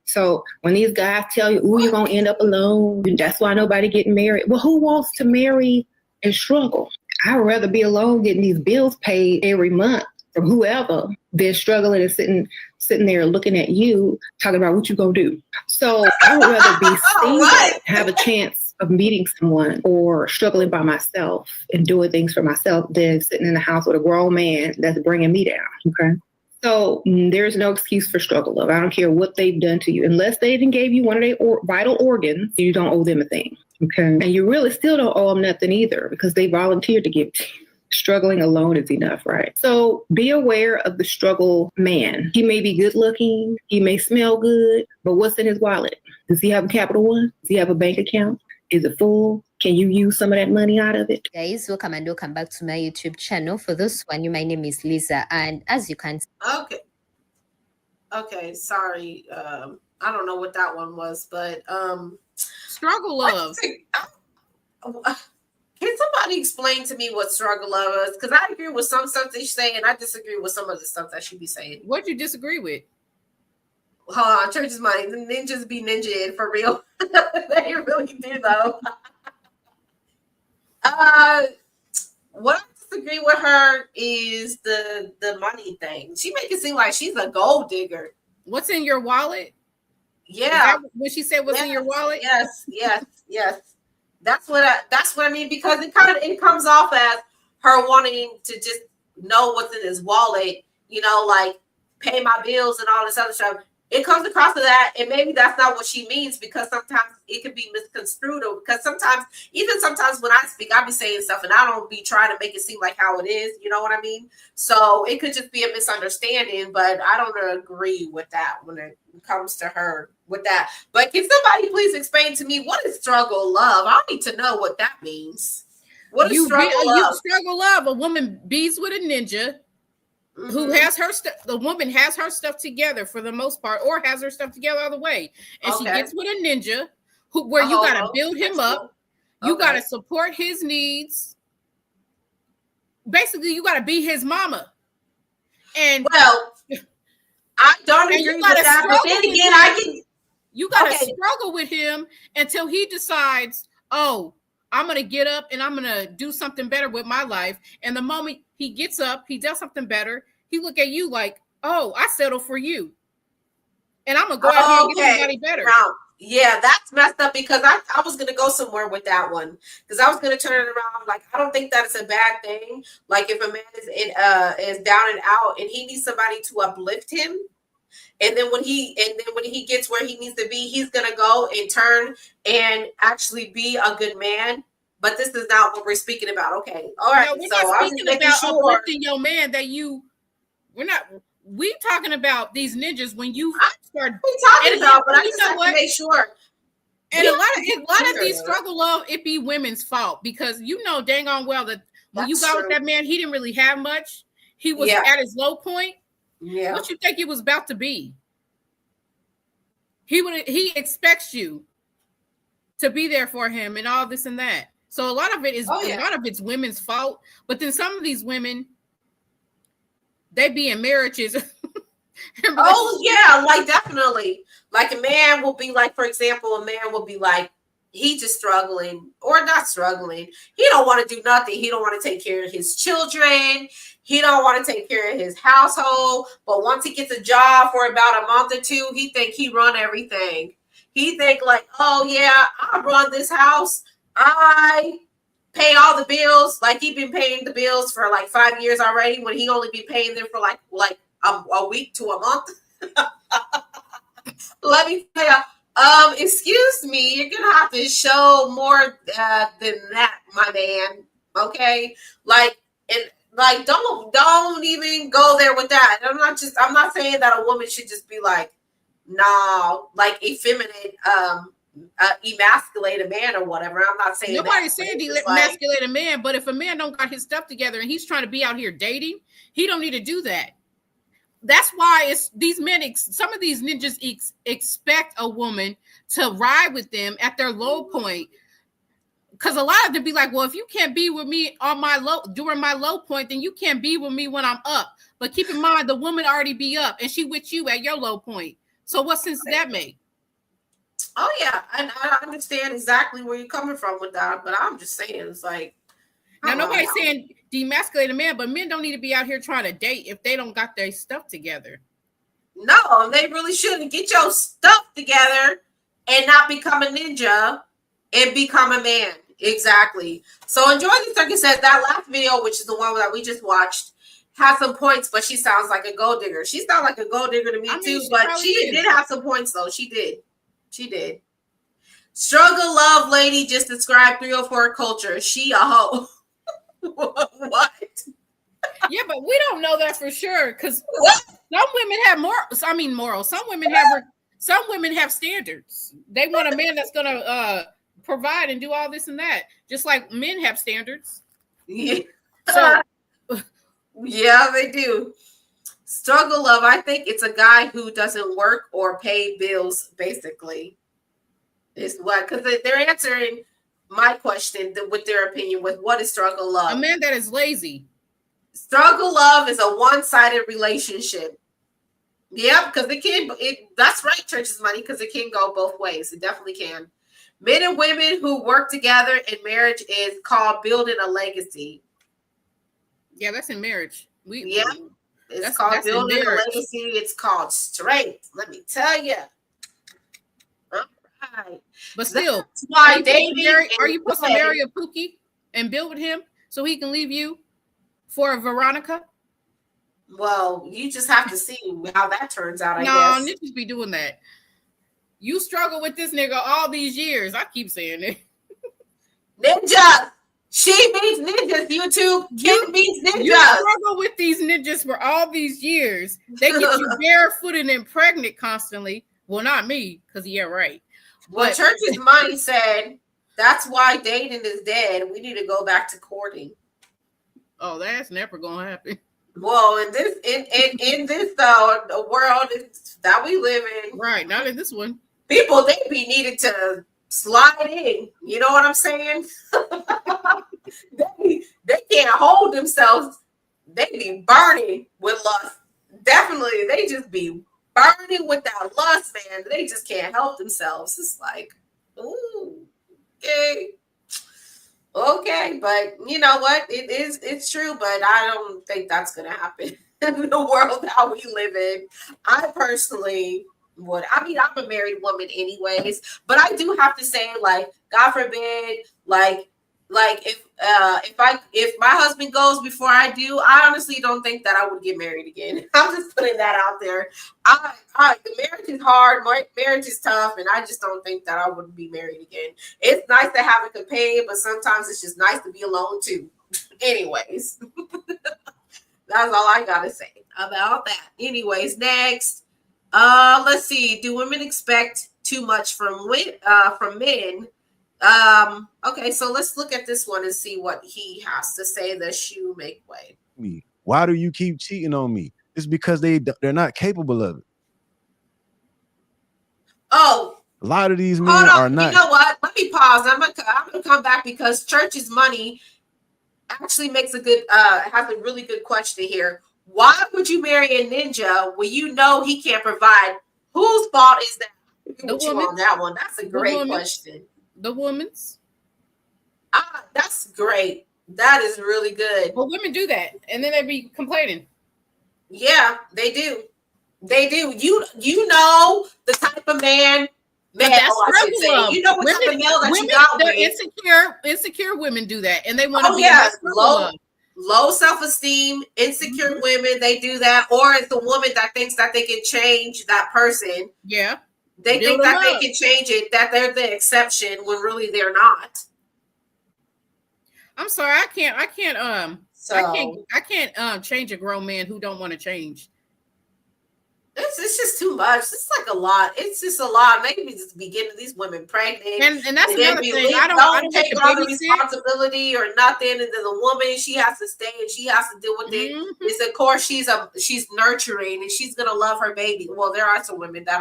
So when these guys tell you, oh, you're going to end up alone, that's why nobody getting married. Well, who wants to marry and struggle? I'd rather be alone getting these bills paid every month from whoever than struggling and sitting there looking at you talking about what you gonna do. So I would rather be single, have a chance of meeting someone or struggling by myself and doing things for myself than sitting in the house with a grown man that's bringing me down. Okay. So there's no excuse for struggle love. I don't care what they've done to you. Unless they even gave you one of their vital organs, you don't owe them a thing. Okay. And you really still don't owe them nothing either because they volunteered to give it to you. Struggling alone is enough, right? So be aware of the struggle man. He may be good looking. He may smell good, but what's in his wallet? Does he have a Capital One? Does he have a bank account? Is it full? Can you use some of that money out of it? Guys, welcome and welcome back to my YouTube channel. For those who are new, my name is Lisa, and as you can see, okay, sorry. I don't know what that one was, but struggle love. Can somebody explain to me what struggle love is? Because I agree with some stuff that she's saying, and I disagree with some of the stuff that she be saying. What do you disagree with? Hold on, church is money. The ninjas be ninja for real. They really do though. What I disagree with her is the money thing. She make it seem like she's a gold digger. What's in your wallet? Yeah. What she said was in your wallet? Yes. That's what I mean, because it comes off as her wanting to just know what's in his wallet, you know, like pay my bills and all this other stuff. It comes across to that, and maybe that's not what she means, because sometimes it can be misconstrued, or because sometimes when I speak, I be saying stuff and I don't be trying to make it seem like how it is, you know what I mean? So it could just be a misunderstanding, but I don't agree with that when it comes to her with that. But can somebody please explain to me, what is struggle love? I need to know what that means. What is struggle love? You struggle love. A woman bees with a ninja. Who has her stuff? The woman has her stuff together for the most part, or has her stuff together other way, and she gets with a ninja, where you gotta build him up, you gotta support his needs. Basically, you gotta be his mama. And well, I don't agree with that. But then again, you gotta struggle with him until he decides, oh, I'm going to get up and I'm going to do something better with my life. And the moment he gets up, he does something better, he look at you like, oh, I settled for you. And I'm going to go out here and get somebody better. Now, yeah, that's messed up, because I was going to go somewhere with that one, because I was going to turn it around. Like, I don't think that's a bad thing. Like, if a man is down and out and he needs somebody to uplift him, and then when he gets where he needs to be, he's gonna go and turn and actually be a good man. But this is not what we're speaking about. Okay, all right. No, we're not speaking about uplifting your man. We talking about these ninjas when you start talking about. But I just have to make sure. And a lot of these struggle love, it be women's fault, because you know dang on well that when you got with that man, he didn't really have much. He was at his low point. Yeah. What you think he was about to be? He expects you to be there for him and all this and that. So a lot of it is a lot of it's women's fault. But then some of these women, they be in marriages. Oh yeah, like definitely. Like a man will be like, for example, he just struggling or not struggling. He don't want to do nothing. He don't want to take care of his children. He don't want to take care of his household. But once he gets a job for about a month or two, he think he run everything. he think like, oh yeah, I run this house. I pay all the bills. Like he been paying the bills for like 5 years already, when he only be paying them for like a week to a month. Let me tell you. Excuse me, you're gonna have to show more than that, my man. Okay, like and like don't even go there with that. I'm not saying that a woman should just be like, no, like effeminate, emasculate a man or whatever. I'm not saying nobody's that, saying emasculate a man, but if a man don't got his stuff together and he's trying to be out here dating, he don't need to do that. That's why it's these men. Some of these ninjas expect a woman to ride with them at their low point, because a lot of them be like, "Well, if you can't be with me on my during my low point, then you can't be with me when I'm up." But keep in mind, the woman already be up, and she with you at your low point. So what sense does that make? Oh yeah, I understand exactly where you're coming from with that, but I'm just saying, it's like, now nobody's saying demasculate a man, but men don't need to be out here trying to date if they don't got their stuff together. No, they really shouldn't. Get your stuff together and not become a ninja and become a man. Exactly. So Enjoy the Circus says that last video, which is the one that we just watched, has some points, but she sounds like a gold digger. She sounds like a gold digger to me too, but she did have some points though. She did. Struggle love lady just described 304 culture. She a hoe. What? Yeah, but we don't know that for sure, because some women have morals. Some women have standards. They want a man that's gonna provide and do all this and that, just like men have standards. Yeah. So yeah, they do. Struggle love. I think it's a guy who doesn't work or pay bills, basically. Is what, because they're answering my question with their opinion with what is struggle love. A man that is lazy. Struggle love is a one-sided relationship. Yeah, because that's right, Church's Money, because it can go both ways. It definitely can. Men and women who work together in marriage is called building a legacy. Yeah, that's in marriage. It's called building a legacy. It's called strength. Let me tell you. Right. But still, why are you supposed to marry a Pookie and build with him so he can leave you for a Veronica? Well, you just have to see how that turns out. I guess. guess. Niggas be doing that. You struggle with this nigga all these years. I keep saying it. Ninja. She beats ninjas. YouTube. Kim beats ninjas. You struggle with these ninjas for all these years. They get you barefooted and pregnant constantly. Well, not me, because yeah, right. Well, Church's Money said that's why dating is dead. We need to go back to courting. Oh, that's never gonna happen. Well, in this the world that we live in, right? Not in this one. People, they be needed to slide in. You know what I'm saying? they can't hold themselves. They be burning with lust. Definitely, they just be burning with that lust, man. They just can't help themselves. It's like, ooh, okay, but you know what? It's true, but I don't think that's gonna happen in the world that we live in. I personally would. I mean, I'm a married woman anyways, but I do have to say, like, God forbid, like if my husband goes before I do, I honestly don't think that I would get married again. I'm just putting that out there. Marriage is hard, marriage is tough, and I just don't think that I would be married again. It's nice to have a companion, but sometimes it's just nice to be alone too. Anyways, that's all I gotta say about that. Anyways, next, let's see. Do women expect too much from men? Okay, so let's look at this one and see what he has to say. The shoe make way. Why do you keep cheating on me? It's because they're not capable of it. Oh, a lot of these men are not. You know what? Let me pause. I'm gonna come back because Church's Money actually makes has a really good question here. Why would you marry a ninja when you know he can't provide? Whose fault is that? The woman on that one. That's a great question. The woman's. That's great. That is really good. Well, women do that, and then they be complaining. Yeah, they do. They do. You know the type of man Male, I should say. You know what type of male that you got with. Insecure women do that, and they want to Oh be yeah, in low self-esteem, insecure women, they do that. Or it's the woman that thinks that they can change that person. Yeah. They think that they can change it, that they're the exception when really they're not. I'm sorry, I can't change a grown man who don't want to change. It's just too much. It's like a lot. It's just a lot. Maybe just be getting these women pregnant. And that's another thing. I don't take on the responsibility or nothing. And then the woman, she has to stay and she has to deal with it. It's of course she's nurturing and she's gonna love her baby. Well, there are some women that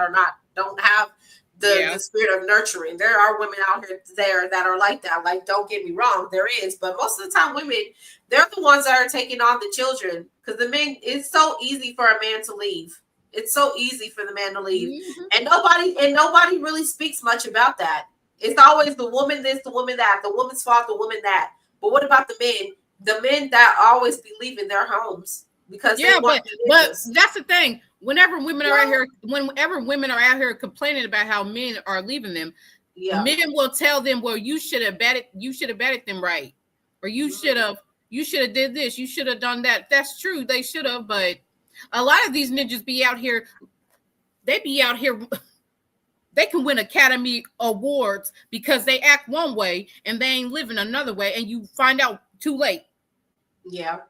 don't have the spirit of nurturing. There are women out there that are like that. Like, don't get me wrong, there is, but most of the time women, they're the ones that are taking on the children. Because the men, it's so easy for a man to leave. It's so easy for the man to leave. And nobody really speaks much about that. It's always the woman this, the woman that, the woman's fault, the woman that. But what about the men? The men that always be leaving their homes because but that's the thing. Whenever women are out here complaining about how men are leaving them, men will tell them, well, you should have betted them right. Or you should have did this, you should have done that. That's true, they should have, but a lot of these ninjas be out here, they can win Academy Awards because they act one way and they ain't living another way, and you find out too late. Yeah.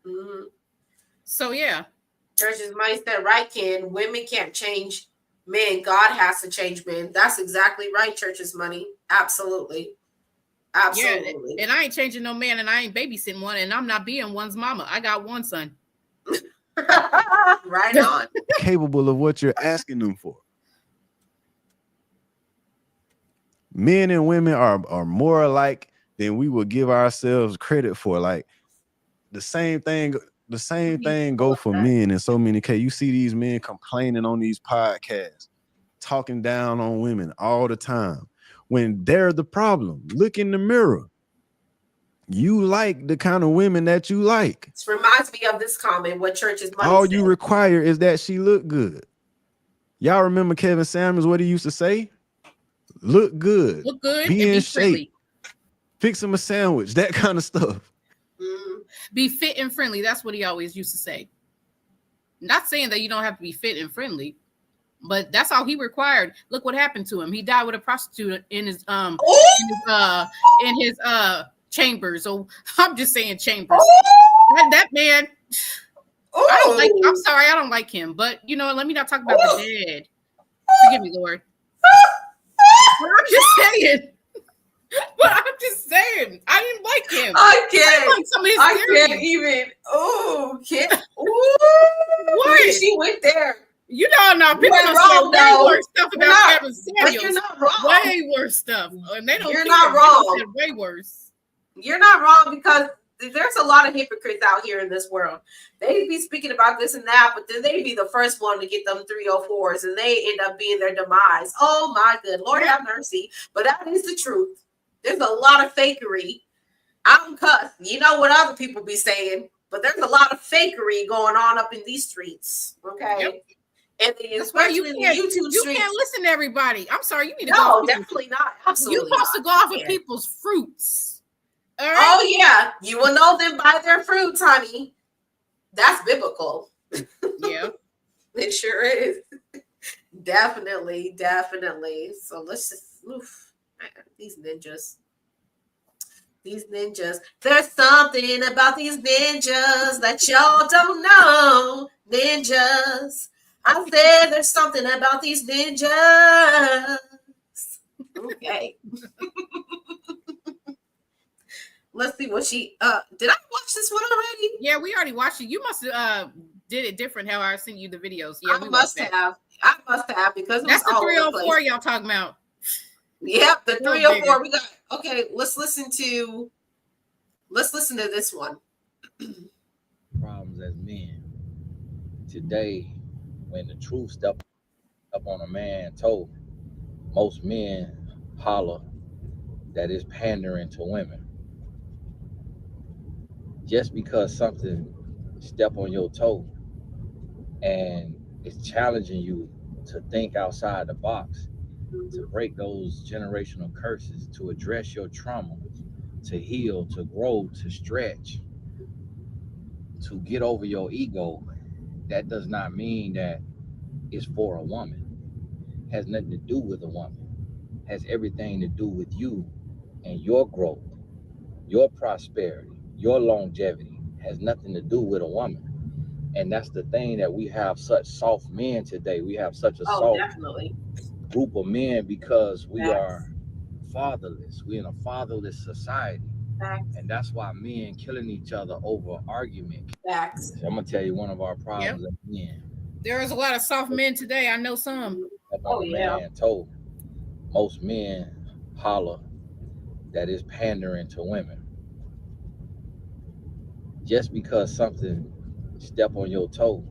Mm-hmm. So yeah. Church's money said, right, Ken, women can't change men. God has to change men. That's exactly right, Church's money. Absolutely. Absolutely. Yeah, and I ain't changing no man, and I ain't babysitting one, and I'm not being one's mama. I got one son. Right on. Capable of what you're asking them for. Men and women are more alike than we will give ourselves credit for. Like the same thing go for men in so many cases. You see these men complaining on these podcasts, talking down on women all the time. When they're the problem, look in the mirror. You like the kind of women that you like. This reminds me of this comment, what Church's money all said. You require is that she look good. Y'all remember Kevin Samuels, what he used to say? Look good. Look good. Be in shape. Friendly. Fix him a sandwich. That kind of stuff. Be fit and friendly. That's what he always used to say. Not saying that you don't have to be fit and friendly, but that's all he required. Look what happened to him. He died with a prostitute in his chambers. So I'm just saying chambers. That man. I'm sorry, I don't like him. But let me not talk about the dead. Forgive me, Lord. But I'm just saying. I didn't like him. I can't. Like some of his can't even. Oh, can't. What? She went there. You know, people don't say way worse stuff about Kevin Samuels. You're not wrong. Way worse stuff. And they don't. You're not wrong. Way worse. You're not wrong, because there's a lot of hypocrites out here in this world. They be speaking about this and that, but then they be the first one to get them 304s, and they end up being their demise. Oh my good Lord, have mercy. But that is the truth. There's a lot of fakery. I'm cussed. You know what other people be saying, but there's a lot of fakery going on up in these streets. Okay. Yep. And especially in the YouTube streets. You can't listen to everybody. I'm sorry. You need to go. No, definitely not. Absolutely. You're supposed to go off of people's fruits. All right? Oh yeah, you will know them by their fruits, honey. That's biblical. Yeah, it sure is. Definitely. So let's just these ninjas. There's something about these ninjas that y'all don't know. Ninjas. I said there's something about these ninjas. Okay. Let's see what she did I watch this one already? Yeah, we already watched it. You must have did it different how I sent you the videos. Yeah, I must have because that's the 304 y'all talking about. Yep, the 304. We got okay, let's listen to this one. Problems as men. Today, when the truth step up on a man's toe, most men holler that it's pandering to women. Just because something step on your toe and it's challenging you to think outside the box, to break those generational curses, to address your trauma, to heal, to grow, to stretch, to get over your ego. That does not mean that it's for a woman. It has nothing to do with a woman. It has everything to do with you and your growth, your prosperity, your longevity. It has nothing to do with a woman. And that's the thing, that we have such soft men today. We have such a soft Definitely. group of men because we are fatherless. We're in a fatherless society. And that's why men killing each other over argument. Facts. So I'm gonna tell you one of our problems as men. There is a lot of soft men today. I know some. A man told most men holler that is pandering to women. Just because something step on your toe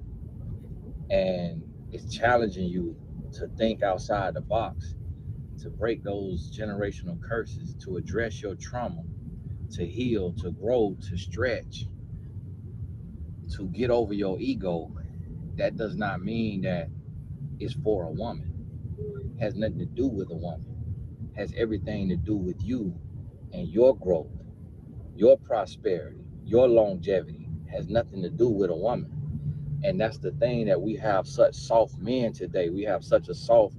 and it's challenging you to think outside the box, to break those generational curses, to address your trauma, to heal, to grow, to stretch, to get over your ego, that does not mean that it's for a woman. It has nothing to do with a woman. It has everything to do with you and your growth, your prosperity, your longevity. It has nothing to do with a woman. And that's the thing, that we have such soft men today. We have such a soft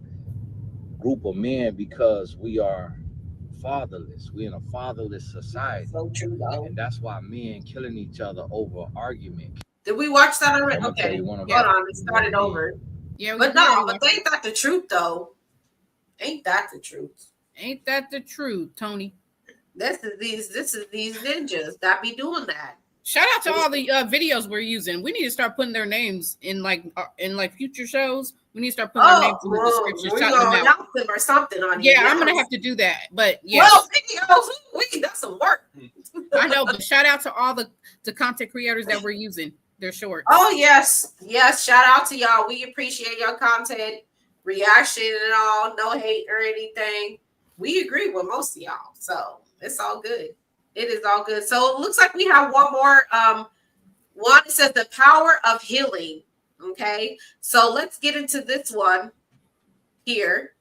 group of men because we are fatherless. We're in a fatherless society. So true, though. And that's why men killing each other over argument. Did we watch that already? I'm gonna tell Okay. you one of Hold our on. It started over. Yeah, But no, but ain't that the truth, though? Ain't that the truth? Ain't that the truth, Tony? This is these ninjas that be doing that. Shout out to all the videos we're using. We need to start putting their names in future shows. We need to start putting their names in the description. We're gonna announce them or something on Yeah, I'm gonna have to do that. But yes. Well, videos, that's some work. I know, but shout out to all the content creators that we're using. They're short. Oh yes, shout out to y'all. We appreciate your content, reaction, and all. No hate or anything. We agree with most of y'all, so it's all good. It is all good. So it looks like we have one more. One says the power of healing. Okay, so let's get into this one here.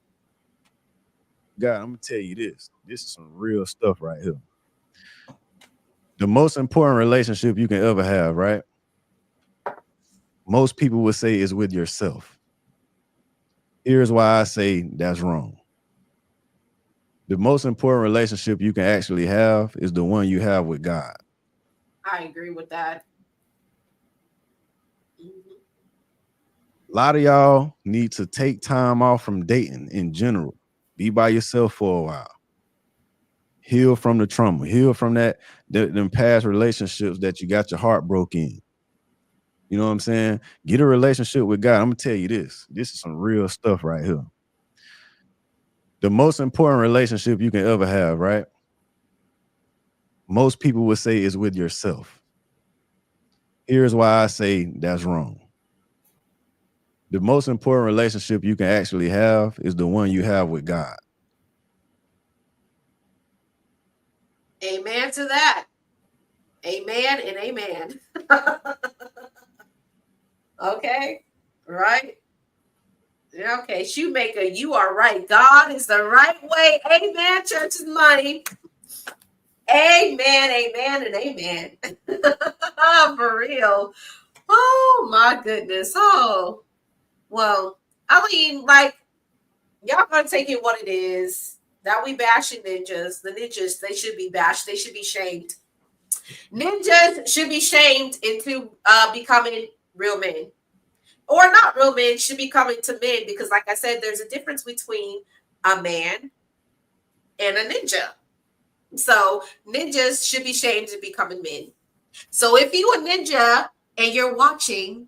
God, I'm gonna tell you this. This is some real stuff right here. The most important relationship you can ever have, right? Most people would say is with yourself. Here's why I say that's wrong. The most important relationship you can actually have is the one you have with God. I agree with that. A lot of y'all need to take time off from dating in general. Be by yourself for a while. Heal from the trauma. Heal from them past relationships that you got your heart broke in. You know what I'm saying? Get a relationship with God. I'm going to tell you this. This is some real stuff right here. The most important relationship you can ever have, right? Most people would say is with yourself. Here's why I say that's wrong. The most important relationship you can actually have is the one you have with God. Amen to that. Amen and amen. Okay, right? Okay, Shoemaker, you are right. God is the right way. Amen, church's money. Amen, amen, and amen. For real. Oh, my goodness. Oh, well, I mean, like, y'all gonna take it what it is. That we bashing ninjas. The ninjas, they should be bashed. They should be shamed. Ninjas should be shamed into becoming real men. Or not real men, should be coming to men because, like I said, there's a difference between a man and a ninja. So ninjas should be shamed into becoming men. So if you a ninja and you're watching,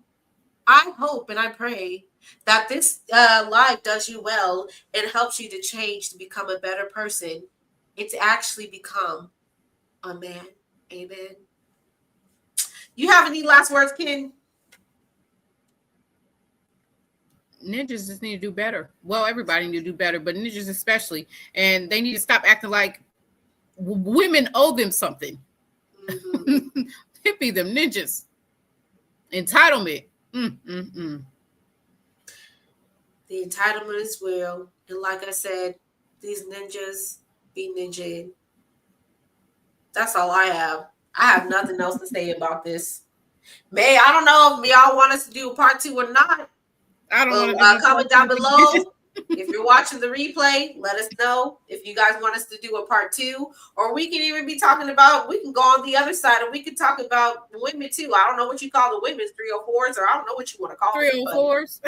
I hope and I pray that this live does you well and helps you to change to become a better person and to actually become a man. Amen. You have any last words, Ken? Ninjas just need to do better. Well, everybody need to do better, but ninjas especially. And they need to stop acting like women owe them something. Mm-hmm. Hippie them ninjas. Entitlement. The entitlement is real. And like I said, these ninjas be ninjaing. That's all I have. I have nothing else to say about this. I don't know if y'all want us to do a part 2 or not. I don't want to comment down below. If you're watching the replay, let us know if you guys want us to do a part 2, or we can even be talking about, we can go on the other side and we can talk about women too. I don't know what you call the women's 304s, or I don't know what you want to call 304s.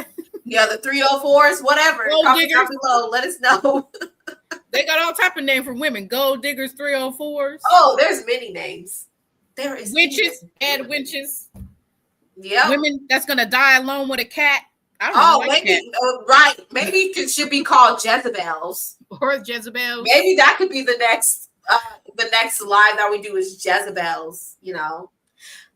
Yeah, the 304s, whatever. Comment down below. Let us know. They got all type of names for women. Gold diggers, 304s. Oh, there's many names. There is witches, add witches. Yeah. Women that's gonna die alone with a cat. I don't know. Like maybe right. Maybe it should be called Jezebels. Or Jezebels. Maybe that could be the next live that we do is Jezebels, you know.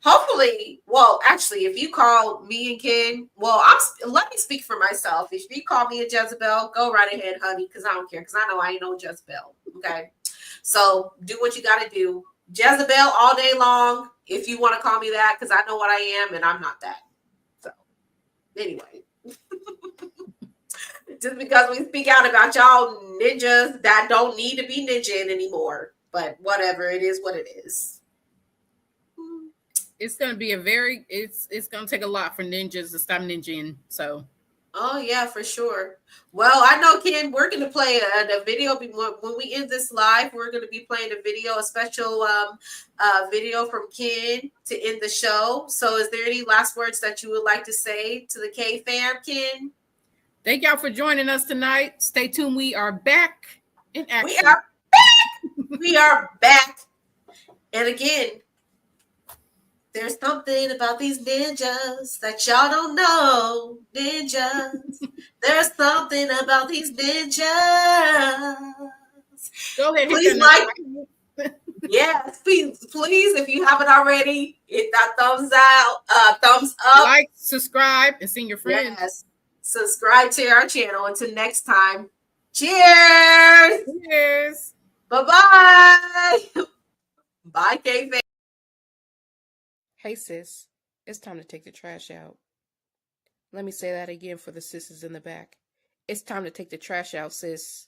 Hopefully, well, actually, if you call me and Ken, well, let me speak for myself. If you call me a Jezebel, go right ahead, honey, because I don't care, because I know I ain't no Jezebel. Okay. So do what you gotta do. Jezebel all day long, if you want to call me that, because I know what I am and I'm not that. So anyway. Just because we speak out about y'all ninjas that don't need to be ninjaing anymore. But whatever, it is what it is. It's gonna be it's gonna take a lot for ninjas to stop ninjaing. So oh yeah, for sure. Well, I know, Ken, we're gonna play a video when we end this live. We're gonna be playing a special video from Ken to end the show. So is there any last words that you would like to say to the K fam, Ken? Thank y'all for joining us tonight. Stay tuned. We are back in action. We are back. We are back. And again, there's something about these ninjas that y'all don't know. Ninjas. There's something about these ninjas. Go ahead. Please yes, please, if you haven't already, hit that thumbs up. Like, subscribe, and send your friends. Yes. Subscribe to our channel. Until next time. Cheers. Cheers. Bye-bye. Bye, K-Fan. Hey, sis. It's time to take the trash out. Let me say that again for the sisters in the back. It's time to take the trash out, sis.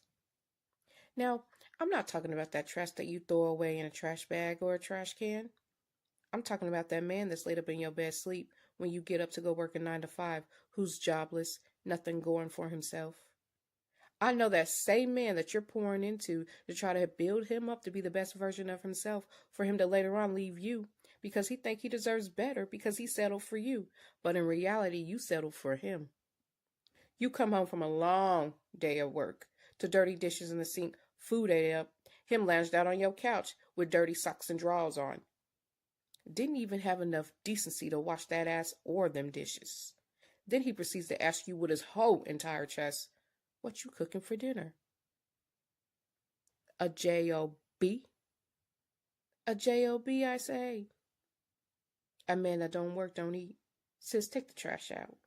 Now, I'm not talking about that trash that you throw away in a trash bag or a trash can. I'm talking about that man that's laid up in your bed sleep when you get up to go work a 9 to 5, who's jobless, nothing going for himself. I know that same man that you're pouring into to try to build him up to be the best version of himself, for him to later on leave you because he think he deserves better because he settled for you. But in reality, you settled for him. You come home from a long day of work to dirty dishes in the sink, food ate up, him lounged out on your couch with dirty socks and drawers on. Didn't even have enough decency to wash that ass or them dishes. Then he proceeds to ask you with his whole entire chest, what you cooking for dinner? A J-O-B? A J-O-B, I say. A man that don't work, don't eat. Sis, take the trash out.